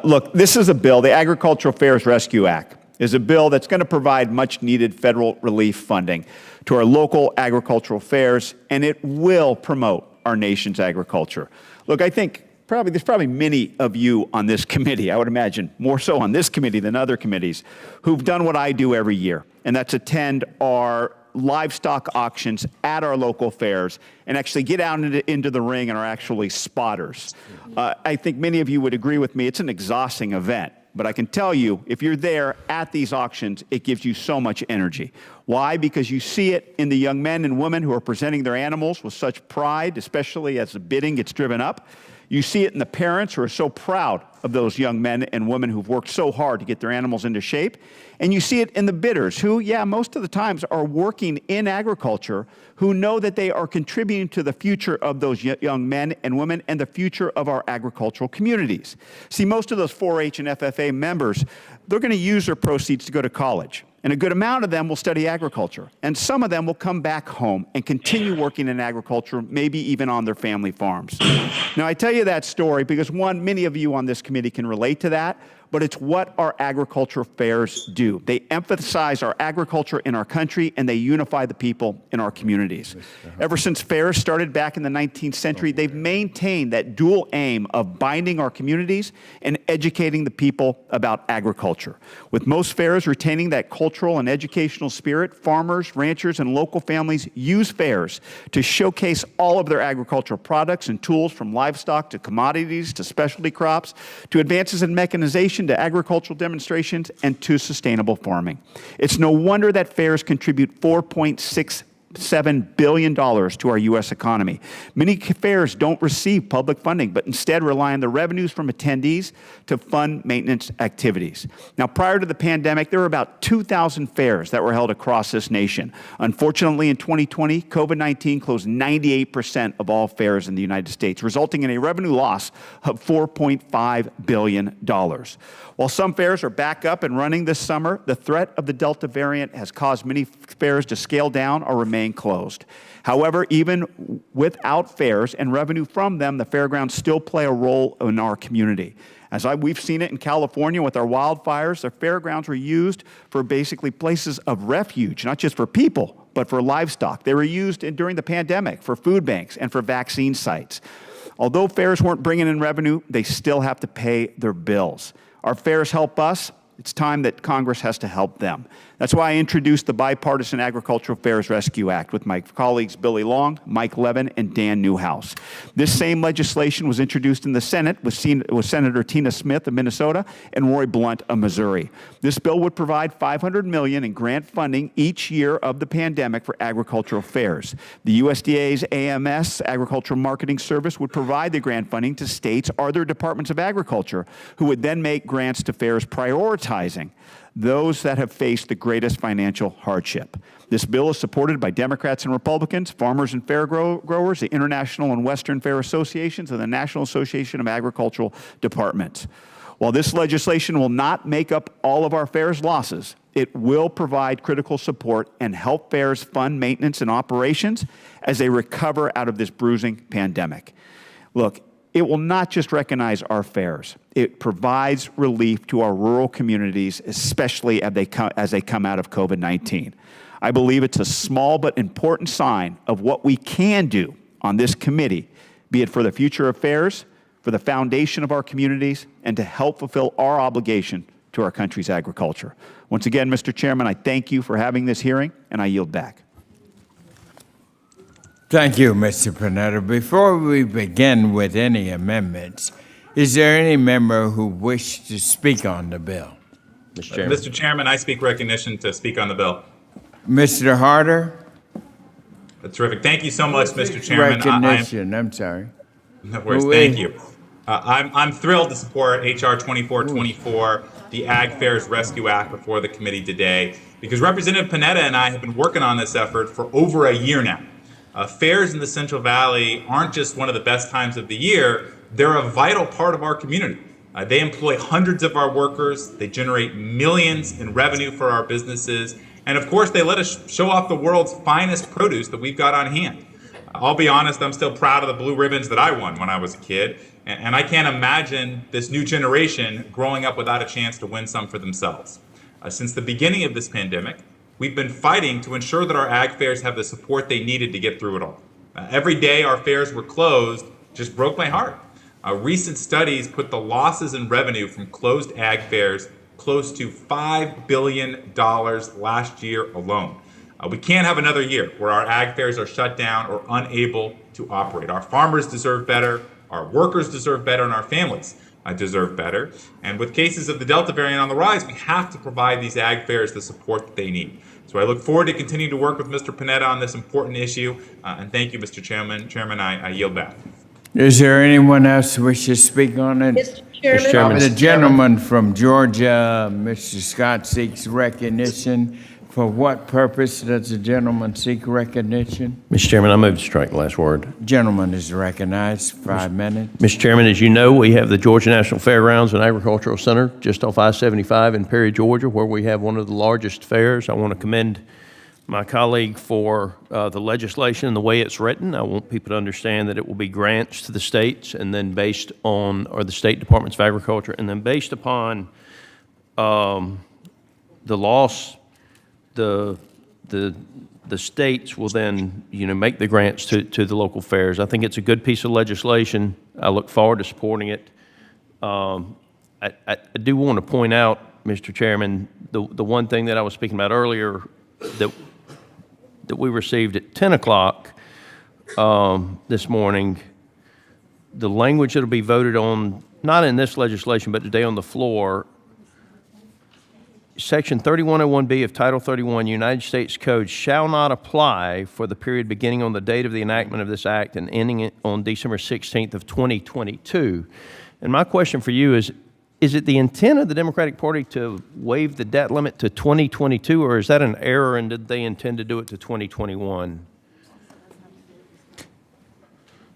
S22: Look, this is a bill, the Agricultural Affairs Rescue Act is a bill that's going to provide much needed federal relief funding to our local agricultural affairs, and it will promote our nation's agriculture. Look, I think there's probably many of you on this committee, I would imagine more so on this committee than other committees, who've done what I do every year, and that's attend our livestock auctions at our local fairs and actually get out into the ring and are actually spotters. I think many of you would agree with me, it's an exhausting event. But I can tell you, if you're there at these auctions, it gives you so much energy. Why? Because you see it in the young men and women who are presenting their animals with such pride, especially as the bidding gets driven up. You see it in the parents who are so proud of those young men and women who've worked so hard to get their animals into shape. And you see it in the bidders who, yeah, most of the times are working in agriculture, who know that they are contributing to the future of those young men and women and the future of our agricultural communities. See, most of those 4-H and FFA members, they're going to use their proceeds to go to college. And a good amount of them will study agriculture. And some of them will come back home and continue working in agriculture, maybe even on their family farms. Now, I tell you that story because, one, many of you on this committee can relate to that, but it's what our agriculture fairs do. They emphasize our agriculture in our country, and they unify the people in our communities. Ever since fairs started back in the 19th century, they've maintained that dual aim of binding our communities and educating the people about agriculture. With most fairs retaining that cultural and educational spirit, farmers, ranchers, and local families use fairs to showcase all of their agricultural products and tools, from livestock to commodities to specialty crops to advances in mechanization to agricultural demonstrations and to sustainable farming. It's no wonder that fairs contribute $4.67 billion to our U.S. economy. Many fairs don't receive public funding, but instead rely on the revenues from attendees to fund maintenance activities. Now, prior to the pandemic, there were about 2,000 fairs that were held across this nation. Unfortunately, in 2020, COVID-19 closed 98% of all fairs in the United States, resulting in a revenue loss of $4.5 billion. While some fairs are back up and running this summer, the threat of the Delta variant has caused many fairs to scale down or remain closed. However, even without fairs and revenue from them, the fairgrounds still play a role in our community. We've seen it in California with our wildfires, the fairgrounds were used for basically places of refuge, not just for people, but for livestock. They were used during the pandemic for food banks and for vaccine sites. Although fairs weren't bringing in revenue, they still have to pay their bills. Our fairs help us. It's time that Congress has to help them. That's why I introduced the Bipartisan Agricultural Affairs Rescue Act with my colleagues Billy Long, Mike Levin, and Dan Newhouse. This same legislation was introduced in the Senate with Senator Tina Smith of Minnesota and Roy Blunt of Missouri. This bill would provide $500 million in grant funding each year of the pandemic for agricultural affairs. The USDA's AMS, Agricultural Marketing Service, would provide the grant funding to states or their departments of agriculture, who would then make grants to fairs prioritizing those that have faced the greatest financial hardship. This bill is supported by Democrats and Republicans, farmers and fair growers, the International and Western Fair Associations, and the National Association of Agricultural Departments. While this legislation will not make up all of our fairs' losses, it will provide critical support and help fairs fund maintenance and operations as they recover out of this bruising pandemic. Look, it will not just recognize our fairs. It provides relief to our rural communities, especially as they come out of COVID-19. I believe it's a small but important sign of what we can do on this committee, be it for the future of fairs, for the foundation of our communities, and to help fulfill our obligation to our country's agriculture. Once again, Mr. Chairman, I thank you for having this hearing, and I yield back.
S1: Thank you, Mr. Panetta. Before we begin with any amendments, is there any member who wishes to speak on the bill?
S4: Mr. Chairman.
S6: Mr. Chairman, I seek recognition to speak on the bill.
S1: Mr. Harder?
S6: That's terrific. Thank you so much, Mr. Chairman.
S1: Recognition, I'm sorry.
S6: No worries. Thank you. I'm thrilled to support H.R. 2424, the Ag Fairs Rescue Act, before the committee today, because Representative Panetta and I have been working on this effort for over a year now. Fairs in the Central Valley aren't just one of the best times of the year, they're a vital part of our community. They employ hundreds of our workers, they generate millions in revenue for our businesses, and of course they let us show off the world's finest produce that we've got on hand. I'll be honest, I'm still proud of the blue ribbons that I won when I was a kid, and I can't imagine this new generation growing up without a chance to win some for themselves. Since the beginning of this pandemic, we've been fighting to ensure that our ag fairs have the support they needed to get through it all. Every day our fairs were closed just broke my heart. Recent studies put the losses in revenue from closed ag fairs close to $5 billion last year alone. We can't have another year where our ag fairs are shut down or unable to operate. Our farmers deserve better, our workers deserve better, and our families deserve better. And with cases of the Delta variant on the rise, we have to provide these ag fairs the support that they need. So I look forward to continuing to work with Mr. Panetta on this important issue. And thank you, Mr. Chairman. Chairman, I yield back.
S1: Is there anyone else who wishes to speak on it?
S10: Mr. Chairman.
S1: The gentleman from Georgia, Mr. Scott, seeks recognition. For what purpose does the gentleman seek recognition?
S4: Mr. Chairman, I move to strike the last word.
S1: Gentleman is recognized. 5 minutes.
S4: Mr. Chairman, as you know, we have the Georgia National Fairgrounds and Agricultural Center just off I-75 in Perry, Georgia, where we have one of the largest fairs. I want to commend my colleague for the legislation and the way it's written. I want people to understand that it will be grants to the states and then based on, or the state departments of agriculture, and then based upon the loss, the states will then, make the grants to the local fairs. I think it's a good piece of legislation. I look forward to supporting it. I do want to point out, Mr. Chairman, the one thing that I was speaking about earlier that we received at 10 o'clock this morning, the language that will be voted on, not in this legislation, but today on the floor, Section 3101B of Title 31 United States Code shall not apply for the period beginning on the date of the enactment of this act and ending it on December 16th of 2022. And my question for you is it the intent of the Democratic Party to waive the debt limit to 2022, or is that an error and did they intend to do it to 2021?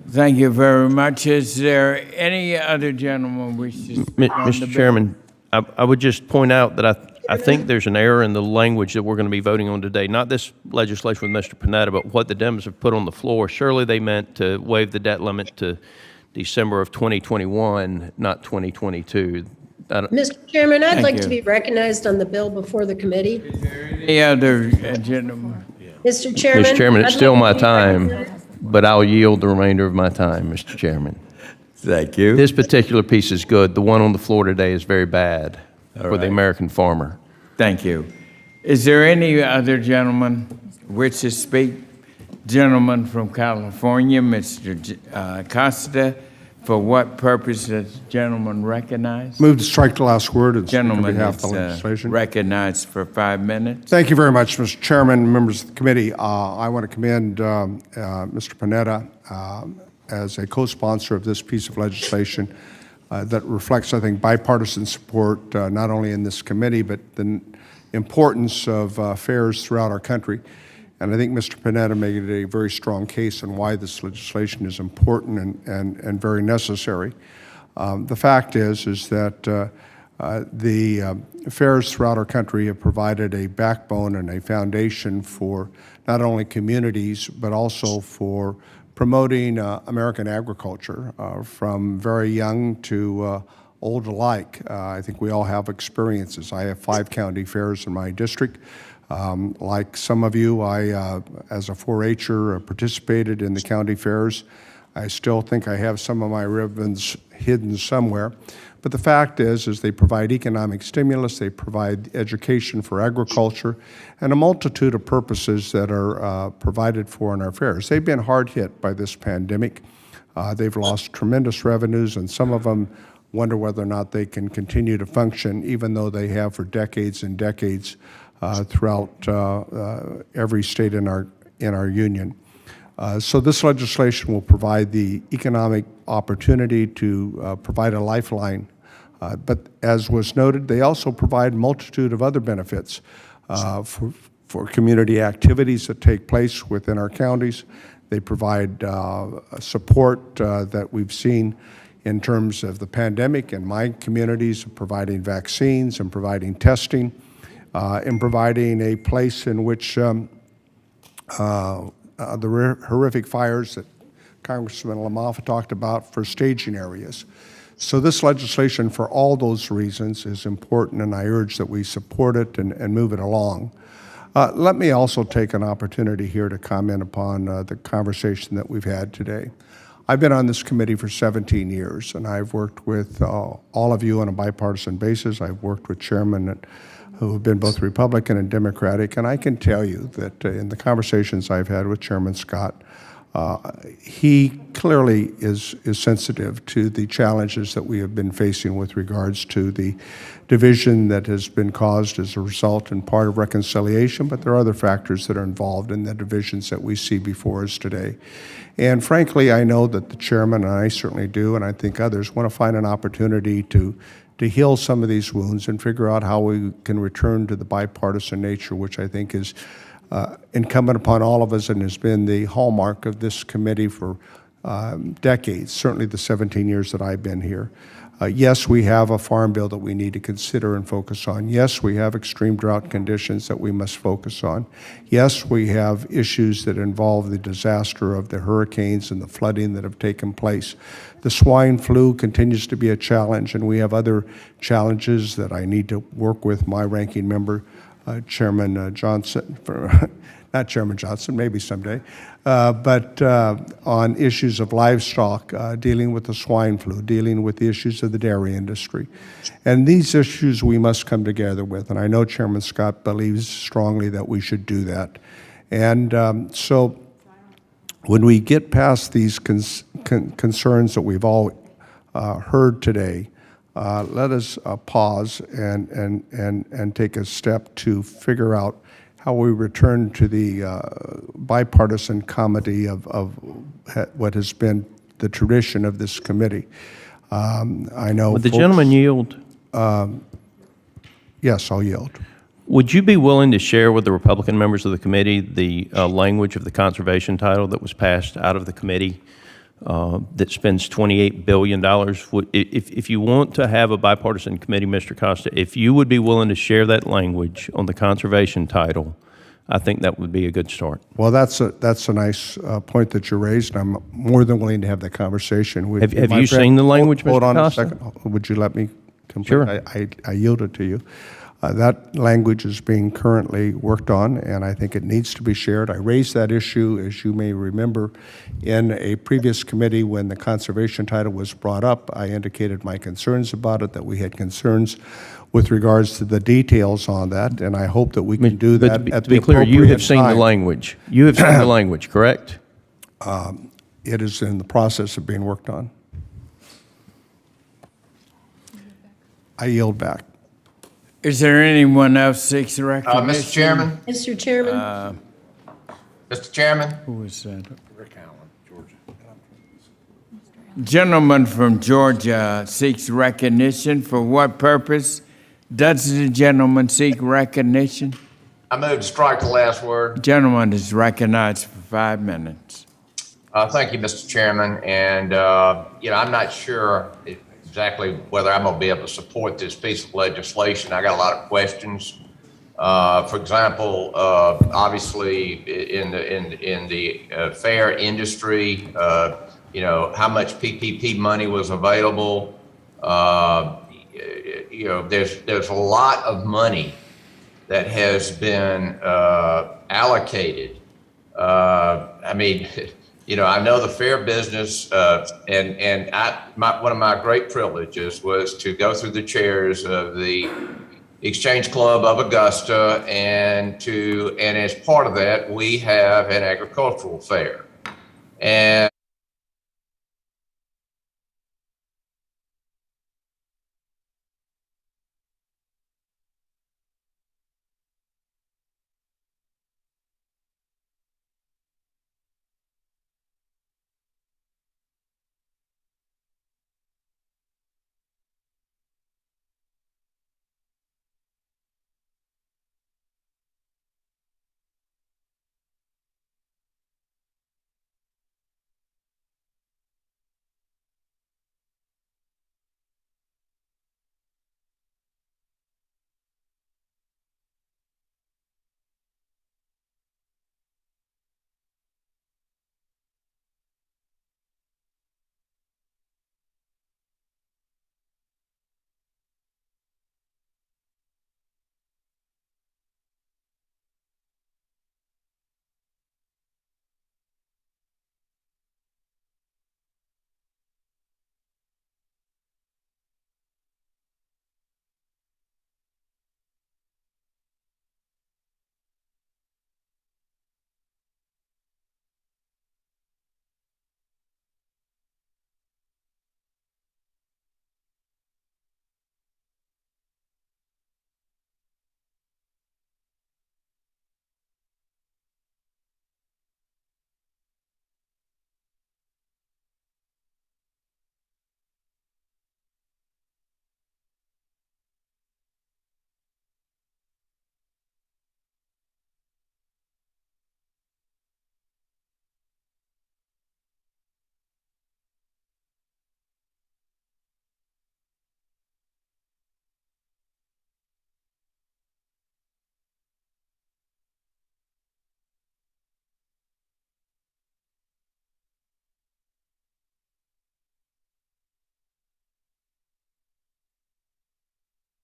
S1: Thank you very much. Is there any other gentleman wishes to speak on the
S4: Mr.
S1: bill?
S4: Chairman, I would just point out that I think there's an error in the language that we're going to be voting on today. Not this legislation with Mr. Panetta, but what the Dems have put on the floor. Surely they meant to waive the debt limit to December of 2021, not 2022.
S9: Mr. Chairman, I'd
S1: Thank
S9: like
S1: you.
S9: to be recognized on the bill before the committee.
S1: Any other gentleman?
S9: Mr. Chairman.
S4: Mr. Chairman, it's
S9: I'd
S4: still
S9: like
S4: my
S9: to be
S4: time,
S9: recognized.
S4: but I'll yield the remainder of my time, Mr. Chairman.
S1: Thank you.
S4: This particular piece is good. The one on the floor today is very bad for the American farmer.
S1: Thank you. Is there any other gentleman wish to speak? Gentleman from California, Mr. Costa. For what purpose does the gentleman recognize?
S7: Move to strike the last word and speak on
S1: Gentleman
S7: behalf of the
S1: is
S7: legislation.
S1: recognized for 5 minutes.
S7: Thank you very much, Mr. Chairman, members of the committee. I want to commend Mr. Panetta as a co-sponsor of this piece of legislation that reflects, I think, bipartisan support, not only in this committee, but the importance of fairs throughout our country. And I think Mr. Panetta made a very strong case on why this legislation is important and very necessary. The fact is that the fairs throughout our country have provided a backbone and a foundation for not only communities, but also for promoting American agriculture from very young to old alike. I think we all have experiences. I have 5 county fairs in my district. Like some of you, I, as a 4-H'er, participated in the county fairs. I still think I have some of my ribbons hidden somewhere. But the fact is they provide economic stimulus, they provide education for agriculture, and a multitude of purposes that are provided for in our fairs. They've been hard hit by this pandemic. They've lost tremendous revenues, and some of them wonder whether or not they can continue to function, even though they have for decades and decades throughout every state in our union. So this legislation will provide the economic opportunity to provide a lifeline. But as was noted, they also provide a multitude of other benefits for community activities that take place within our counties. They provide support that we've seen in terms of the pandemic in my communities, providing vaccines and providing testing, and providing a place in which the horrific fires that Congressman LaMalfa talked about for staging areas. So this legislation, for all those reasons, is important, and I urge that we support it and move it along. Let me also take an opportunity here to comment upon the conversation that we've had today. I've been on this committee for 17 years, and I've worked with all of you on a bipartisan basis. I've worked with chairmen who have been both Republican and Democratic, and I can tell you that in the conversations I've had with Chairman Scott, he clearly is sensitive to the challenges that we have been facing with regards to the division that has been caused as a result in part of reconciliation, but there are other factors that are involved in the divisions that we see before us today. And frankly, I know that the chairman, and I certainly do, and I think others, want to find an opportunity to heal some of these wounds and figure out how we can return to the bipartisan nature, which I think is incumbent upon all of us and has been the hallmark of this committee for decades, certainly the 17 years that I've been here. Yes, we have a farm bill that we need to consider and focus on. Yes, we have extreme drought conditions that we must focus on. Yes, we have issues that involve the disaster of the hurricanes and the flooding that have taken place. The swine flu continues to be a challenge, and we have other challenges that I need to work with my ranking member, Chairman Johnson, not Chairman Johnson, maybe someday, but on issues of livestock, dealing with the swine flu, dealing with the issues of the dairy industry. And these issues we must come together with, and I know Chairman Scott believes strongly that we should do that. And so when we get past these concerns that we've all heard today, let us pause and take a step to figure out how we return to the bipartisan comity of what has been the tradition of this committee. I know.
S4: Would the gentleman yield?
S7: Yes, I'll yield.
S4: Would you be willing to share with the Republican members of the committee the language of the conservation title that was passed out of the committee that spends $28 billion? If you want to have a bipartisan committee, Mr. Costa, if you would be willing to share that language on the conservation title, I think that would be a good start.
S7: Well, that's a nice point that you raised. I'm more than willing to have that conversation with you.
S4: Have you seen the language, Mr.
S7: Hold on
S4: Costa?
S7: a second. Would you let me complete?
S4: Sure.
S7: I yielded to you. That language is being currently worked on, and I think it needs to be shared. I raised that issue, as you may remember, in a previous committee when the conservation title was brought up. I indicated my concerns about it, that we had concerns with regards to the details on that, and I hope that we can do
S4: But
S7: that at
S4: to
S7: the
S4: be clear,
S7: appropriate
S4: you have seen the
S7: time.
S4: language. You have seen the language, correct?
S7: It is in the process of being worked on. I yield back.
S1: Is there anyone else seeks recognition?
S20: Mr. Chairman,
S9: Mr. Chairman,
S20: Mr. Chairman,
S1: Who is that? Gentleman from Georgia seeks recognition. For what purpose does the gentleman seek recognition?
S20: I move to strike the last word.
S1: Gentleman is recognized for 5 minutes.
S20: Thank you, Mr. Chairman. And, I'm not sure exactly whether I'm going to be able to support this piece of legislation. I got a lot of questions. For example, obviously in the fair industry, how much PPP money was available. There's a lot of money that has been allocated. I know the fair business, and one of my great privileges was to go through the chairs of the Exchange Club of Augusta, and as part of that, we have an agricultural fair. And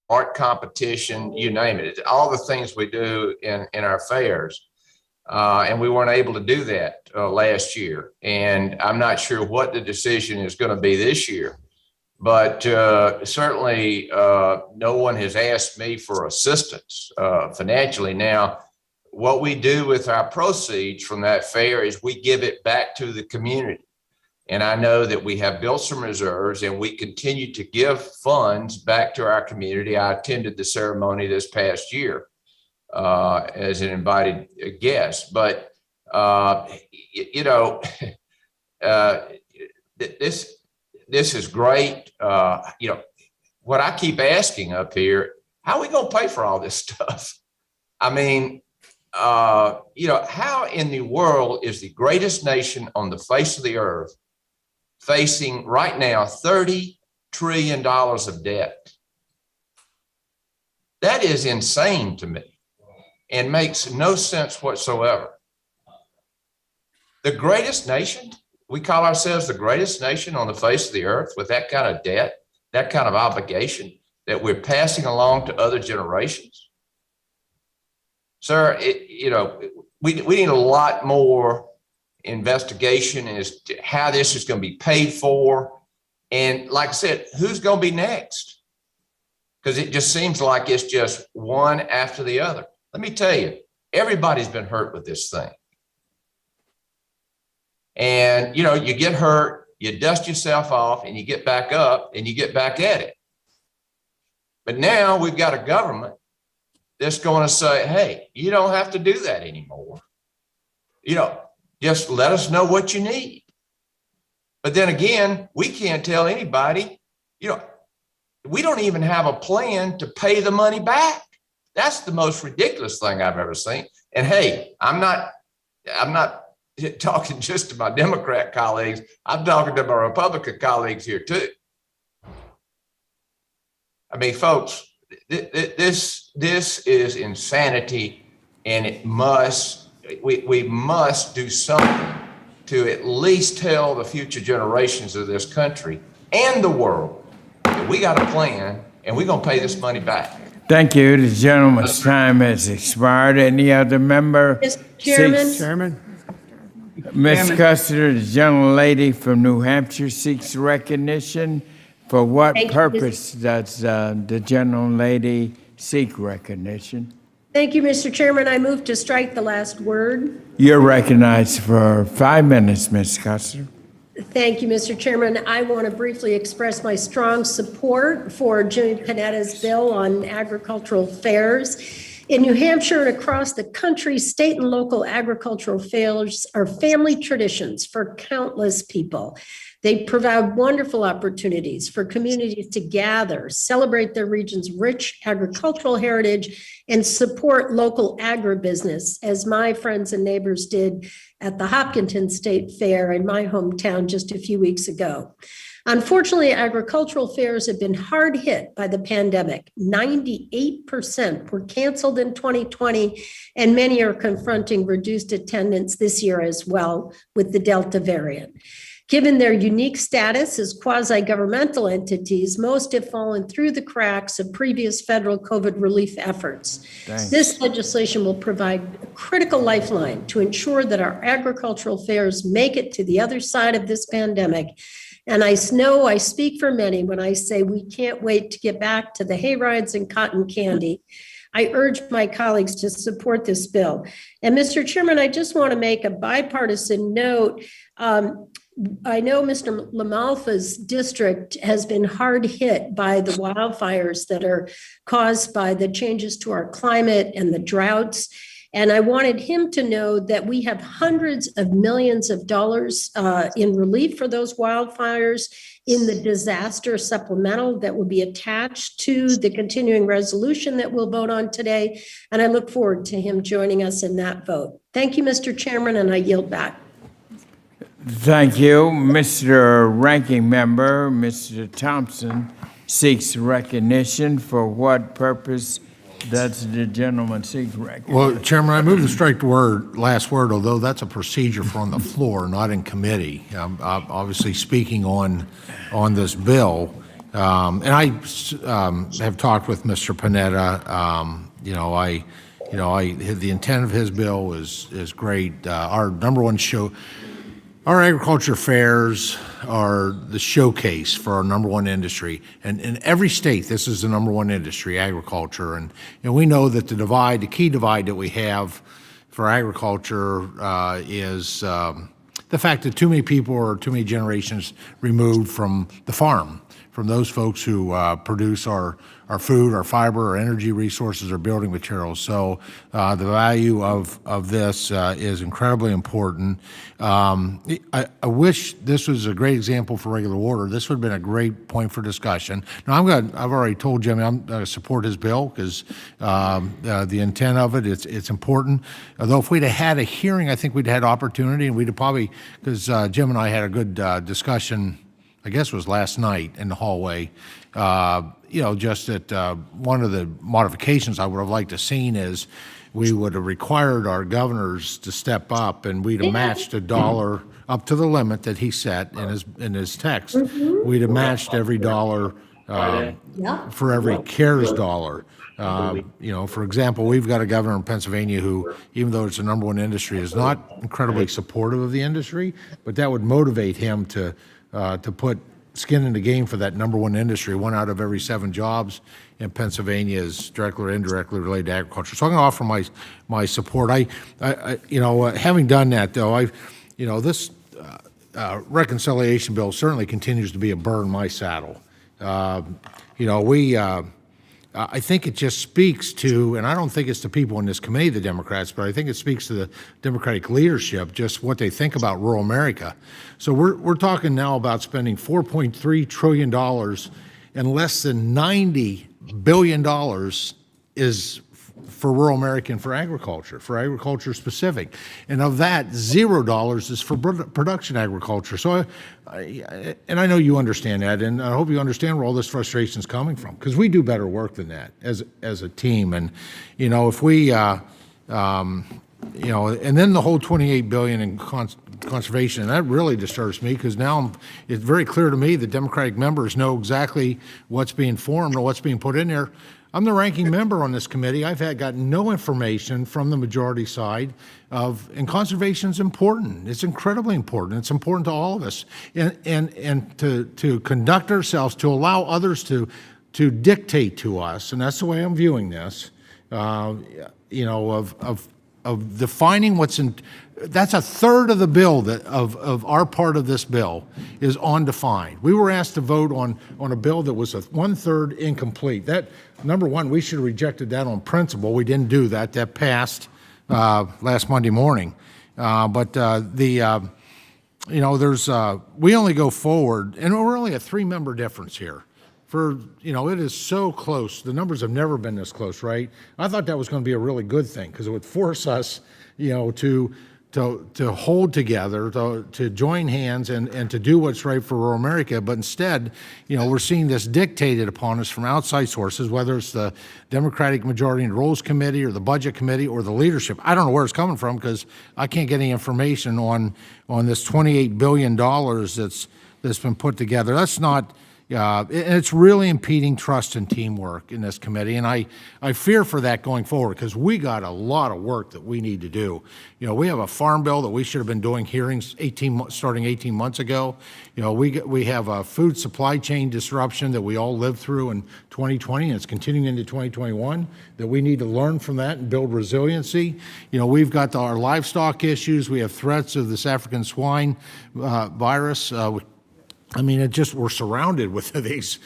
S20: art competition, you name it. It's all the things we do in our fairs. And we weren't able to do that last year. And I'm not sure what the decision is going to be this year. But certainly no one has asked me for assistance financially. Now, what we do with our proceeds from that fair is we give it back to the community. And I know that we have built some reserves and we continue to give funds back to our community. I attended the ceremony this past year as an invited guest. But, this is great. What I keep asking up here, how are we going to pay for all this stuff? How in the world is the greatest nation on the face of the earth facing right now $30 trillion of debt? That is insane to me and makes no sense whatsoever. The greatest nation, we call ourselves the greatest nation on the face of the earth with that kind of debt, that kind of obligation. that we're passing along to other generations? Sir, we need a lot more investigation as to how this is going to be paid for. And like I said, who's going to be next? Because it just seems like it's just one after the other. Let me tell you, everybody's been hurt with this thing. And, you get hurt, you dust yourself off, and you get back up and you get back at it. But now we've got a government that's going to say, hey, you don't have to do that anymore. Just let us know what you need. But then again, we can't tell anybody, we don't even have a plan to pay the money back. That's the most ridiculous thing I've ever seen. And hey, I'm not talking just to my Democrat colleagues. I'm talking to my Republican colleagues here too. I mean, folks, this is insanity, and we must do something to at least tell the future generations of this country and the world that we got a plan and we're going to pay this money back.
S1: Thank you. The gentleman's time has expired. Any other member?
S9: Mr. Chairman?
S15: Chairman?
S1: Ms. Custer, the gentlelady from New Hampshire seeks recognition. For what
S9: Thank you,
S1: purpose does the gentlelady seek recognition?
S9: Thank you, Mr. Chairman. I move to strike the last word.
S1: You're recognized for 5 minutes, Ms. Custer.
S9: Thank you, Mr. Chairman. I want to briefly express my strong support for Jimmy Panetta's bill on agricultural fairs. In New Hampshire and across the country, state and local agricultural fairs are family traditions for countless people. They provide wonderful opportunities for communities to gather, celebrate their region's rich agricultural heritage, and support local agribusiness, as my friends and neighbors did at the Hopkinton State Fair in my hometown just a few weeks ago. Unfortunately, agricultural fairs have been hard hit by the pandemic. 98% were canceled in 2020, and many are confronting reduced attendance this year as well with the Delta variant. Given their unique status as quasi-governmental entities, most have fallen through the cracks of previous federal COVID relief efforts.
S1: Thanks.
S9: This legislation will provide a critical lifeline to ensure that our agricultural fairs make it to the other side of this pandemic. And I know I speak for many when I say we can't wait to get back to the hayrides and cotton candy. I urge my colleagues to support this bill. And Mr. Chairman, I just want to make a bipartisan note. I know Mr. LaMalfa's district has been hard hit by the wildfires that are caused by the changes to our climate and the droughts. And I wanted him to know that we have hundreds of millions of dollars in relief for those wildfires in the disaster supplemental that will be attached to the continuing resolution that we'll vote on today. And I look forward to him joining us in that vote. Thank you, Mr. Chairman, and I yield back.
S1: Thank you. Mr. Ranking Member, Mr. Thompson seeks recognition. For what purpose does the gentleman seek recognition?
S2: Well, Chairman, I move to strike the last word, although that's a procedure for on the floor, not in committee. I'm obviously speaking on this bill. And I have talked with Mr. Panetta. The intent of his bill is great. Our number one our agriculture fairs are the showcase for our number one industry. And in every state, this is the number one industry, agriculture. And we know that the key divide that we have for agriculture is the fact that too many people are too many generations removed from the farm, from those folks who produce our food, our fiber, our energy resources, our building materials. So the value of this is incredibly important. I wish this was a great example for regular order. This would have been a great point for discussion. Now, I've already told Jimmy I'm going to support his bill because the intent of it's important. Although if we'd have had a hearing, I think we'd had opportunity, and we'd have probably, because Jim and I had a good discussion, I guess it was last night in the hallway, just that one of the modifications I would have liked to seen is we would have required our governors to step up, and we'd have matched $1 up to the limit that he set in his text. We'd have matched every dollar for every CARES dollar. For example, we've got a governor in Pennsylvania who, even though it's the number one industry, is not incredibly supportive of the industry, but that would motivate him to put skin in the game for that number one industry. 1 out of every 7 jobs in Pennsylvania is directly or indirectly related to agriculture. So I'm going to offer my support. Having done that, though, this reconciliation bill certainly continues to be a burr in my saddle. I think it just speaks to, and I don't think it's the people in this committee, the Democrats, but I think it speaks to the Democratic leadership, just what they think about rural America. So we're talking now about spending $4.3 trillion, and less than $90 billion is for rural America and for agriculture specific. And of that, $0 is for production agriculture. So, I know you understand that, and I hope you understand where all this frustration is coming from, because we do better work than that as a team. And, if we, and then the whole $28 billion in conservation, and that really disturbs me, because now it's very clear to me that Democratic members know exactly what's being formed or what's being put in there. I'm the ranking member on this committee. I've gotten no information from the majority side and conservation is important. It's incredibly important. It's important to all of us. And to conduct ourselves, to allow others to dictate to us, and that's the way I'm viewing this, of defining what's in. That's a third of the bill of our part of this bill is undefined. We were asked to vote on a bill that was 1/3 incomplete. That, number one, we should have rejected that on principle. We didn't do that. That passed last Monday morning. We only go forward, and we're only a 3-member difference here. It is so close. The numbers have never been this close, right? I thought that was going to be a really good thing, because it would force us, to hold together, to join hands and to do what's right for rural America. But instead, we're seeing this dictated upon us from outside sources, whether it's the Democratic Majority and Rules Committee or the Budget Committee or the leadership. I don't know where it's coming from, because I can't get any information on this $28 billion that's been put together. That's not. And it's really impeding trust and teamwork in this committee, and I fear for that going forward, because we got a lot of work that we need to do. We have a farm bill that we should have been doing hearings starting 18 months ago. We have a food supply chain disruption that we all lived through in 2020, and it's continuing into 2021, that we need to learn from that and build resiliency. We've got our livestock issues. We have threats of this African swine virus. We're surrounded with these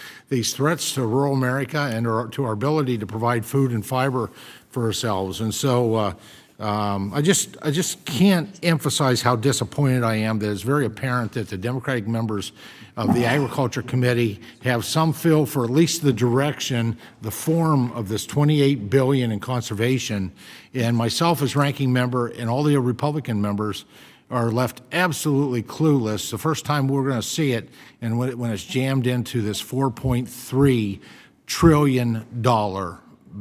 S2: threats to rural America and to our ability to provide food and fiber for ourselves. And so I just can't emphasize how disappointed I am that it's very apparent that the Democratic members of the Agriculture Committee have some feel for at least the direction, the form of this $28 billion in conservation. And myself as ranking member and all the Republican members are left absolutely clueless. The first time we're going to see it, and when it's jammed into this $4.3 trillion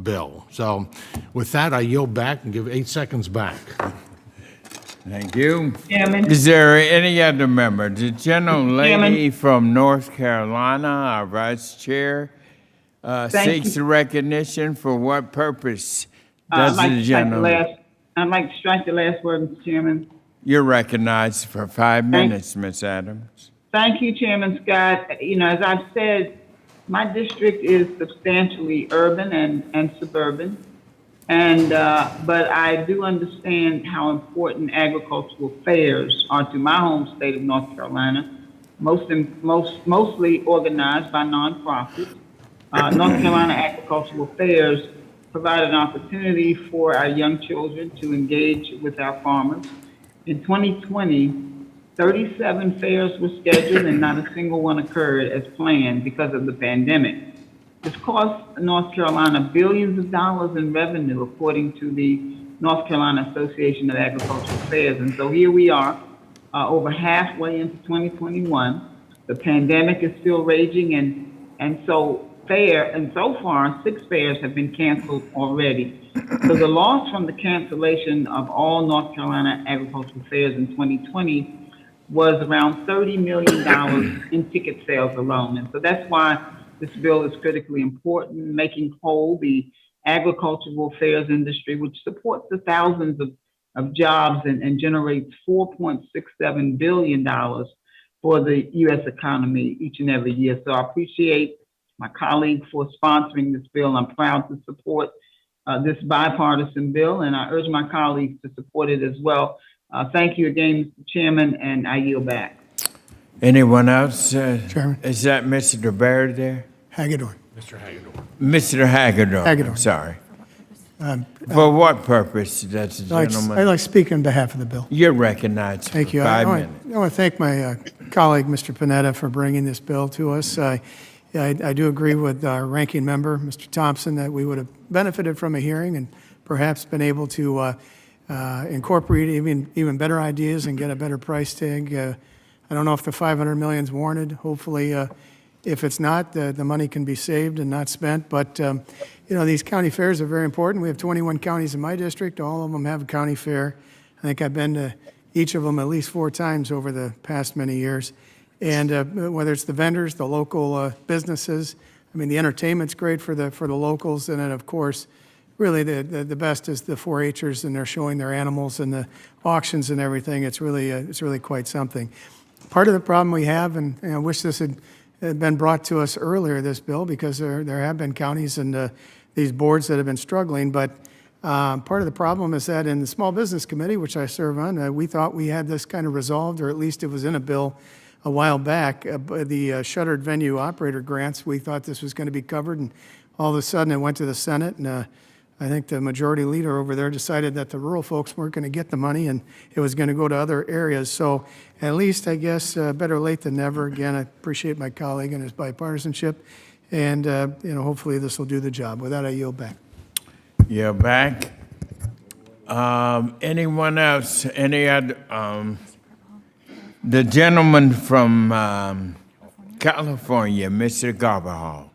S2: bill. So with that, I yield back and give 8 seconds back.
S1: Thank you.
S8: Chairman.
S1: Is there any other member? The gentlelady from North Carolina, our vice chair, seeks recognition. For what purpose does the gentlelady?
S8: I'd like to strike the last word, Mr. Chairman.
S1: You're recognized for 5 minutes, Ms. Adams.
S8: Thank you, Chairman Scott. As I've said, my district is substantially urban and suburban, but I do understand how important agricultural fairs are to my home state of North Carolina, mostly organized by nonprofits. North Carolina agricultural fairs provide an opportunity for our young children to engage with our farmers. In 2020, 37 fairs were scheduled and not a single one occurred as planned because of the pandemic. This cost North Carolina billions of dollars in revenue, according to the North Carolina Association of Agricultural Fairs. And so here we are, over halfway into 2021. The pandemic is still raging, and so far, 6 fairs have been canceled already. So the loss from the cancellation of all North Carolina agricultural fairs in 2020 was around $30 million in ticket sales alone. And so that's why This bill is critically important, making whole the agricultural affairs industry, which supports the thousands of jobs and generates $4.67 billion for the U.S. economy each and every year. So I appreciate my colleague for sponsoring this bill. I'm proud to support this bipartisan bill, and I urge my colleagues to support it as well. Thank you again, Mr. Chairman, and I yield back.
S1: Anyone else?
S15: Chairman.
S1: Is that Mr. Baird there?
S15: Hagedorn.
S1: Mr. Hagedorn.
S15: Hagedorn.
S1: I'm sorry. For what purpose does the
S15: I'd
S1: gentleman?
S15: like to speak on behalf of the bill.
S1: You're recognized
S15: Thank
S1: for
S15: you.
S1: 5 minutes.
S15: I want to thank my colleague, Mr. Panetta, for bringing this bill to us. I do agree with our ranking member, Mr. Thompson, that we would have benefited from a hearing and perhaps been able to incorporate even better ideas and get a better price tag. I don't know if the $500 million is warranted. Hopefully, if it's not, the money can be saved and not spent. But these county fairs are very important. We have 21 counties in my district. All of them have a county fair. I think I've been to each of them at least 4 times over the past many years. And whether it's the vendors, the local businesses, I mean, the entertainment's great for the locals, and then of course, really the best is the 4-H'ers, and they're showing their animals and the auctions and everything. It's really quite something. Part of the problem we have, and I wish this had been brought to us earlier, this bill, because there have been counties and these boards that have been struggling. But part of the problem is that in the Small Business Committee, which I serve on, we thought we had this kind of resolved, or at least it was in a bill a while back. The shuttered venue operator grants, we thought this was going to be covered, and all of a sudden it went to the Senate, and I think the majority leader over there decided that the rural folks weren't going to get the money and it was going to go to other areas. So at least, I guess, better late than never. Again, I appreciate my colleague and his bipartisanship, and hopefully this will do the job. With that, I yield back.
S1: You're back. Anyone else? Any other? The gentleman from California, Mr. Garbahal.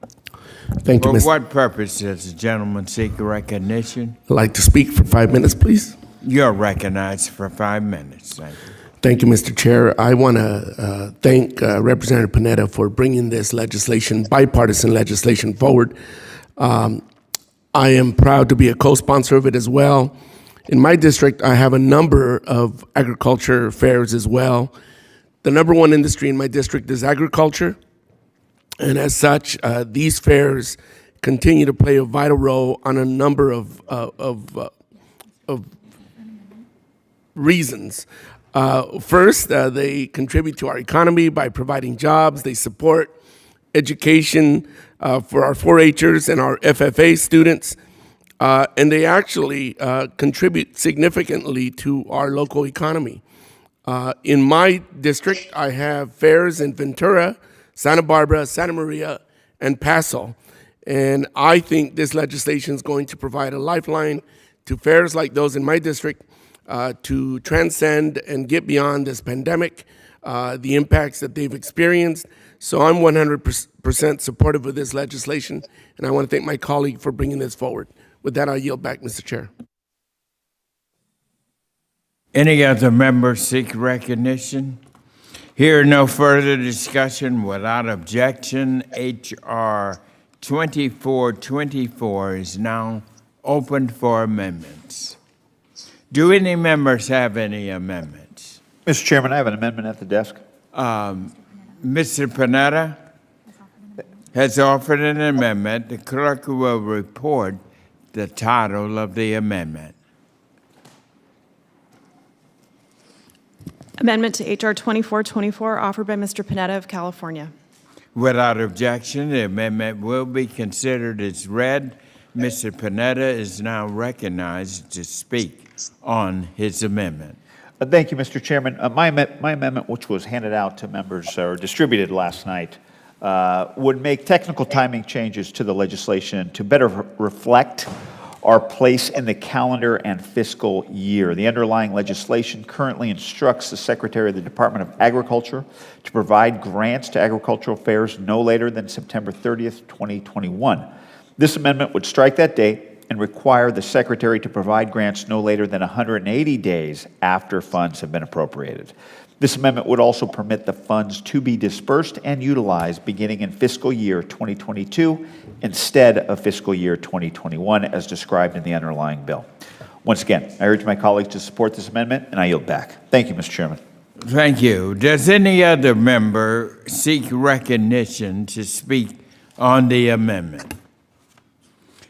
S11: Thank you,
S1: For
S11: Mr.
S1: what purpose does the gentleman seek recognition?
S11: I'd like to speak for 5 minutes, please.
S1: You're recognized for 5 minutes. Thank you.
S11: Thank you, Mr. Chair. I want to thank Representative Panetta for bringing this legislation, bipartisan legislation, forward. I am proud to be a co-sponsor of it as well. In my district, I have a number of agriculture fairs as well. The number one industry in my district is agriculture. And as such, these fairs continue to play a vital role on a number of reasons. First, they contribute to our economy by providing jobs. They support education for our 4-H'ers and our FFA students. And they actually contribute significantly to our local economy. In my district, I have fairs in Ventura, Santa Barbara, Santa Maria, and Paso. And I think this legislation is going to provide a lifeline to fairs like those in my district to transcend and get beyond this pandemic, the impacts that they've experienced. So I'm 100% supportive of this legislation, and I want to thank my colleague for bringing this forward. With that, I yield back, Mr. Chair.
S1: Any other members seek recognition? Here, no further discussion. Without objection, H.R. 2424 is now open for amendments. Do any members have any amendments?
S22: Mr. Chairman, I have an amendment at the desk.
S1: Mr. Panetta has offered an amendment. The clerk will report the title of the amendment.
S13: Amendment to H.R. 2424, offered by Mr. Panetta of California.
S1: Without objection, the amendment will be considered as read. Mr. Panetta is now recognized to speak on his amendment.
S22: Thank you, Mr. Chairman. My amendment, which was handed out to members or distributed last night, would make technical timing changes to the legislation to better reflect our place in the calendar and fiscal year. The underlying legislation currently instructs the Secretary of the Department of Agriculture to provide grants to agricultural fairs no later than September 30th, 2021. This amendment would strike that date and require the Secretary to provide grants no later than 180 days after funds have been appropriated. This amendment would also permit the funds to be dispersed and utilized beginning in fiscal year 2022 instead of fiscal year 2021 as described in the underlying bill. Once again, I urge my colleagues to support this amendment, and I yield back. Thank you, Mr. Chairman.
S1: Thank you. Does any other member seek recognition to speak on the amendment?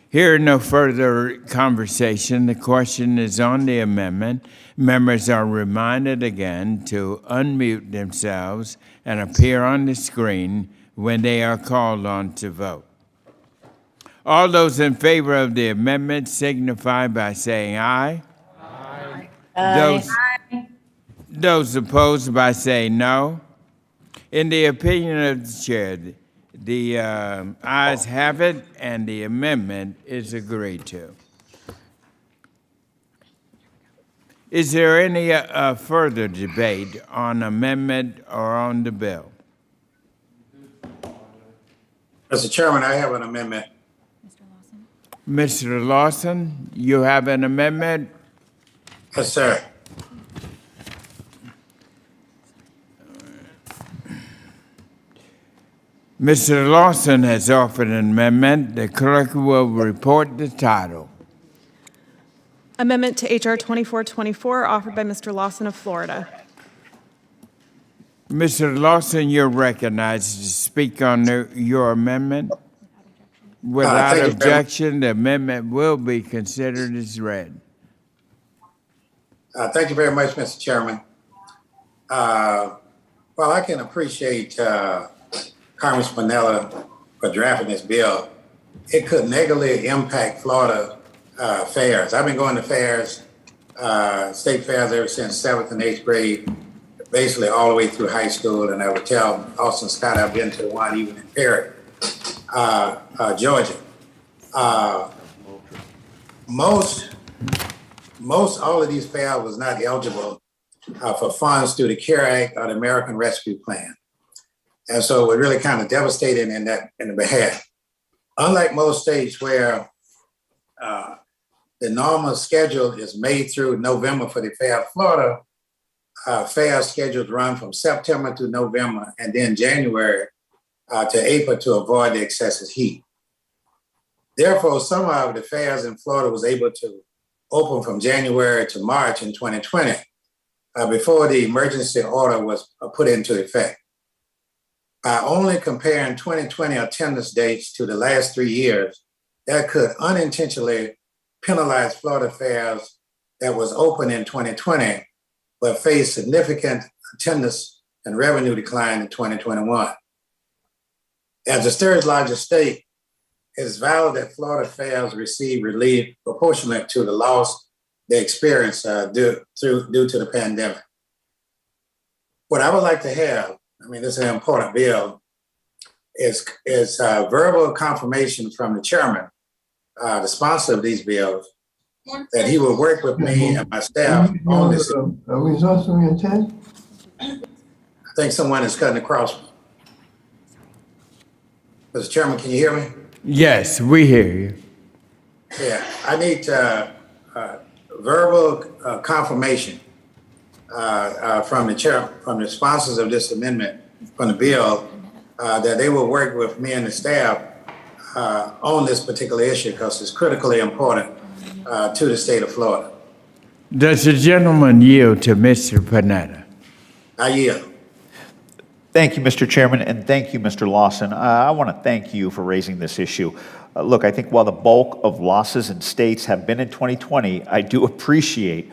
S1: Hearing no further conversation, the question is on the amendment. Members are reminded again to unmute themselves and appear on the screen when they are called on to vote. All those in favor of the amendment signify by saying aye. Aye. Those opposed by saying no. In the opinion of the chair, the ayes have it, and the amendment is agreed to. Is there any further debate on amendment or on the bill?
S12: Mr. Chairman, I have an amendment.
S1: Mr. Lawson, you have an amendment?
S12: Yes, sir.
S1: Mr. Lawson has offered an amendment. The clerk will report the title.
S13: Amendment to H.R. 2424, offered by Mr. Lawson of Florida.
S1: Mr. Lawson, you're recognized to speak on your amendment. Without objection, the amendment will be considered as read.
S12: Thank you very much, Mr. Chairman. Well, I can appreciate Congressman Pinella for drafting this bill. It could negatively impact Florida fairs. I've been going to fairs, state fairs ever since 7th and 8th grade, basically all the way through high school. And I would tell Austin Scott I've been to one even in Perry, Georgia. Most all of these fairs was not eligible for funds through the CARE Act or the American Rescue Plan. And so we're really kind of devastated in the behalf. Unlike most states where the normal schedule is May through November for the fair, Florida fair scheduled to run from September to November and then January to April to avoid the excessive heat. Therefore, some of the fairs in Florida was able to open from January to March in 2020 before the emergency order was put into effect. By only comparing 2020 attendance dates to the last 3 years, that could unintentionally penalize Florida fairs that was open in 2020, but faced significant attendance and revenue decline in 2021. As the third largest state, it is valid that Florida fairs receive relief proportionate to the loss they experienced due to the pandemic. What I would like to have, this is an important bill, is verbal confirmation from the chairman, the sponsor of these bills, that he will work with me and my staff on this. I think someone is cutting across me. Mr. Chairman, can you hear me?
S1: Yes, we hear you.
S12: Yeah, I need verbal confirmation from the sponsors of this amendment, from the bill, that they will work with me and the staff on this particular issue because it's critically important to the state of Florida.
S1: Does the gentleman yield to Mr. Panetta?
S12: I yield.
S22: Thank you, Mr. Chairman, and thank you, Mr. Lawson. I want to thank you for raising this issue. Look, I think while the bulk of losses in states have been in 2020, I do appreciate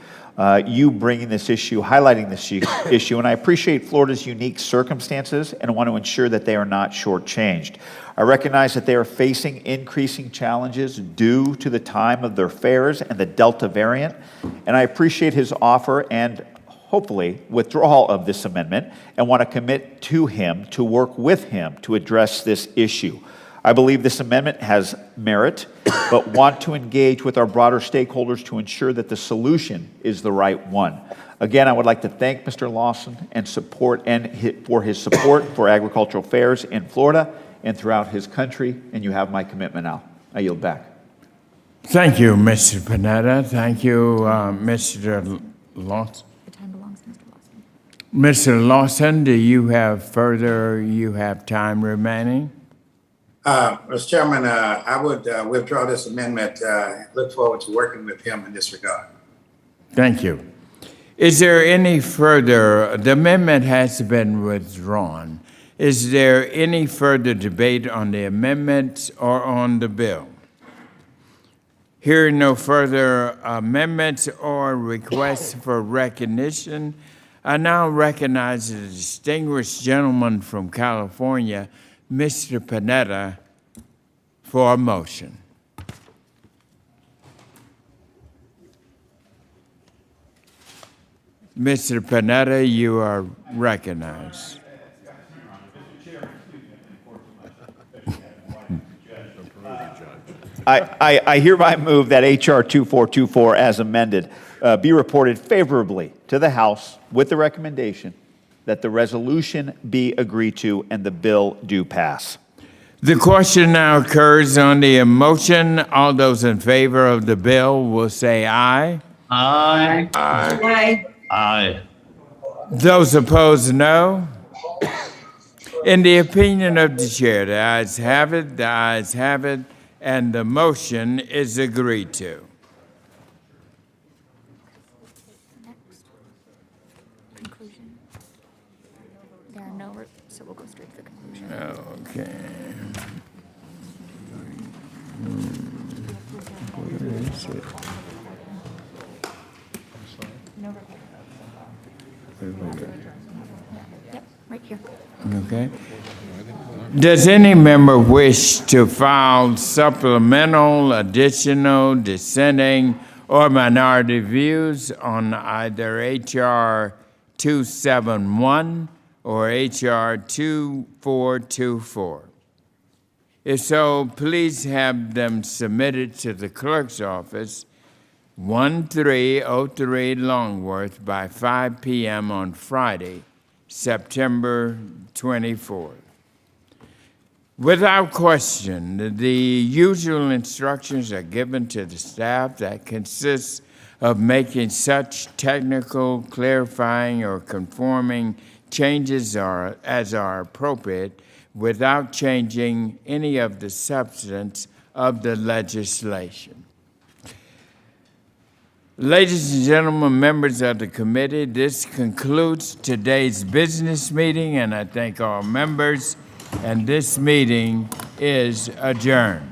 S22: you bringing this issue, highlighting this issue, and I appreciate Florida's unique circumstances and want to ensure that they are not shortchanged. I recognize that they are facing increasing challenges due to the time of their fairs and the Delta variant, and I appreciate his offer and hopefully withdrawal of this amendment and want to commit to him to work with him to address this issue. I believe this amendment has merit, but want to engage with our broader stakeholders to ensure that the solution is the right one. Again, I would like to thank Mr. Lawson and for his support for agricultural fairs in Florida and throughout his country, and you have my commitment now. I yield back.
S1: Thank you, Mr. Panetta. Thank you, Mr. Lawson. Mr. Lawson, do you have time remaining?
S12: Mr. Chairman, I would withdraw this amendment. Look forward to working with him in this regard.
S1: Thank you. Is there any further, the amendment has been withdrawn. Is there any further debate on the amendment or on the bill? Hearing no further amendments or requests for recognition, I now recognize the distinguished gentleman from California, Mr. Panetta, for a motion. Mr. Panetta, you are recognized.
S22: I hereby move that H.R. 2424 as amended be reported favorably to the House with the recommendation that the resolution be agreed to and the bill do pass.
S1: The question now occurs on the motion. All those in favor of the bill will say aye.
S14: Aye.
S21: Aye.
S14: Aye.
S1: Those opposed, no. In the opinion of the chair, the ayes have it, and the motion is agreed to.
S16: Conclusion. There are no, so we'll go straight to the conclusion.
S1: Okay. Where is it?
S16: Yep, right here.
S1: Okay. Does any member wish to file supplemental, additional, dissenting, or minority views on either H.R. 271 or H.R. 2424? If so, please have them submitted to the clerk's office, 1303 Longworth, by 5 p.m. on Friday, September 24th. Without question, the usual instructions are given to the staff that consists of making such technical, clarifying, or conforming changes as are appropriate without changing any of the substance of the legislation. Ladies and gentlemen, members of the committee, this concludes today's business meeting, and I thank all members, and this meeting is adjourned.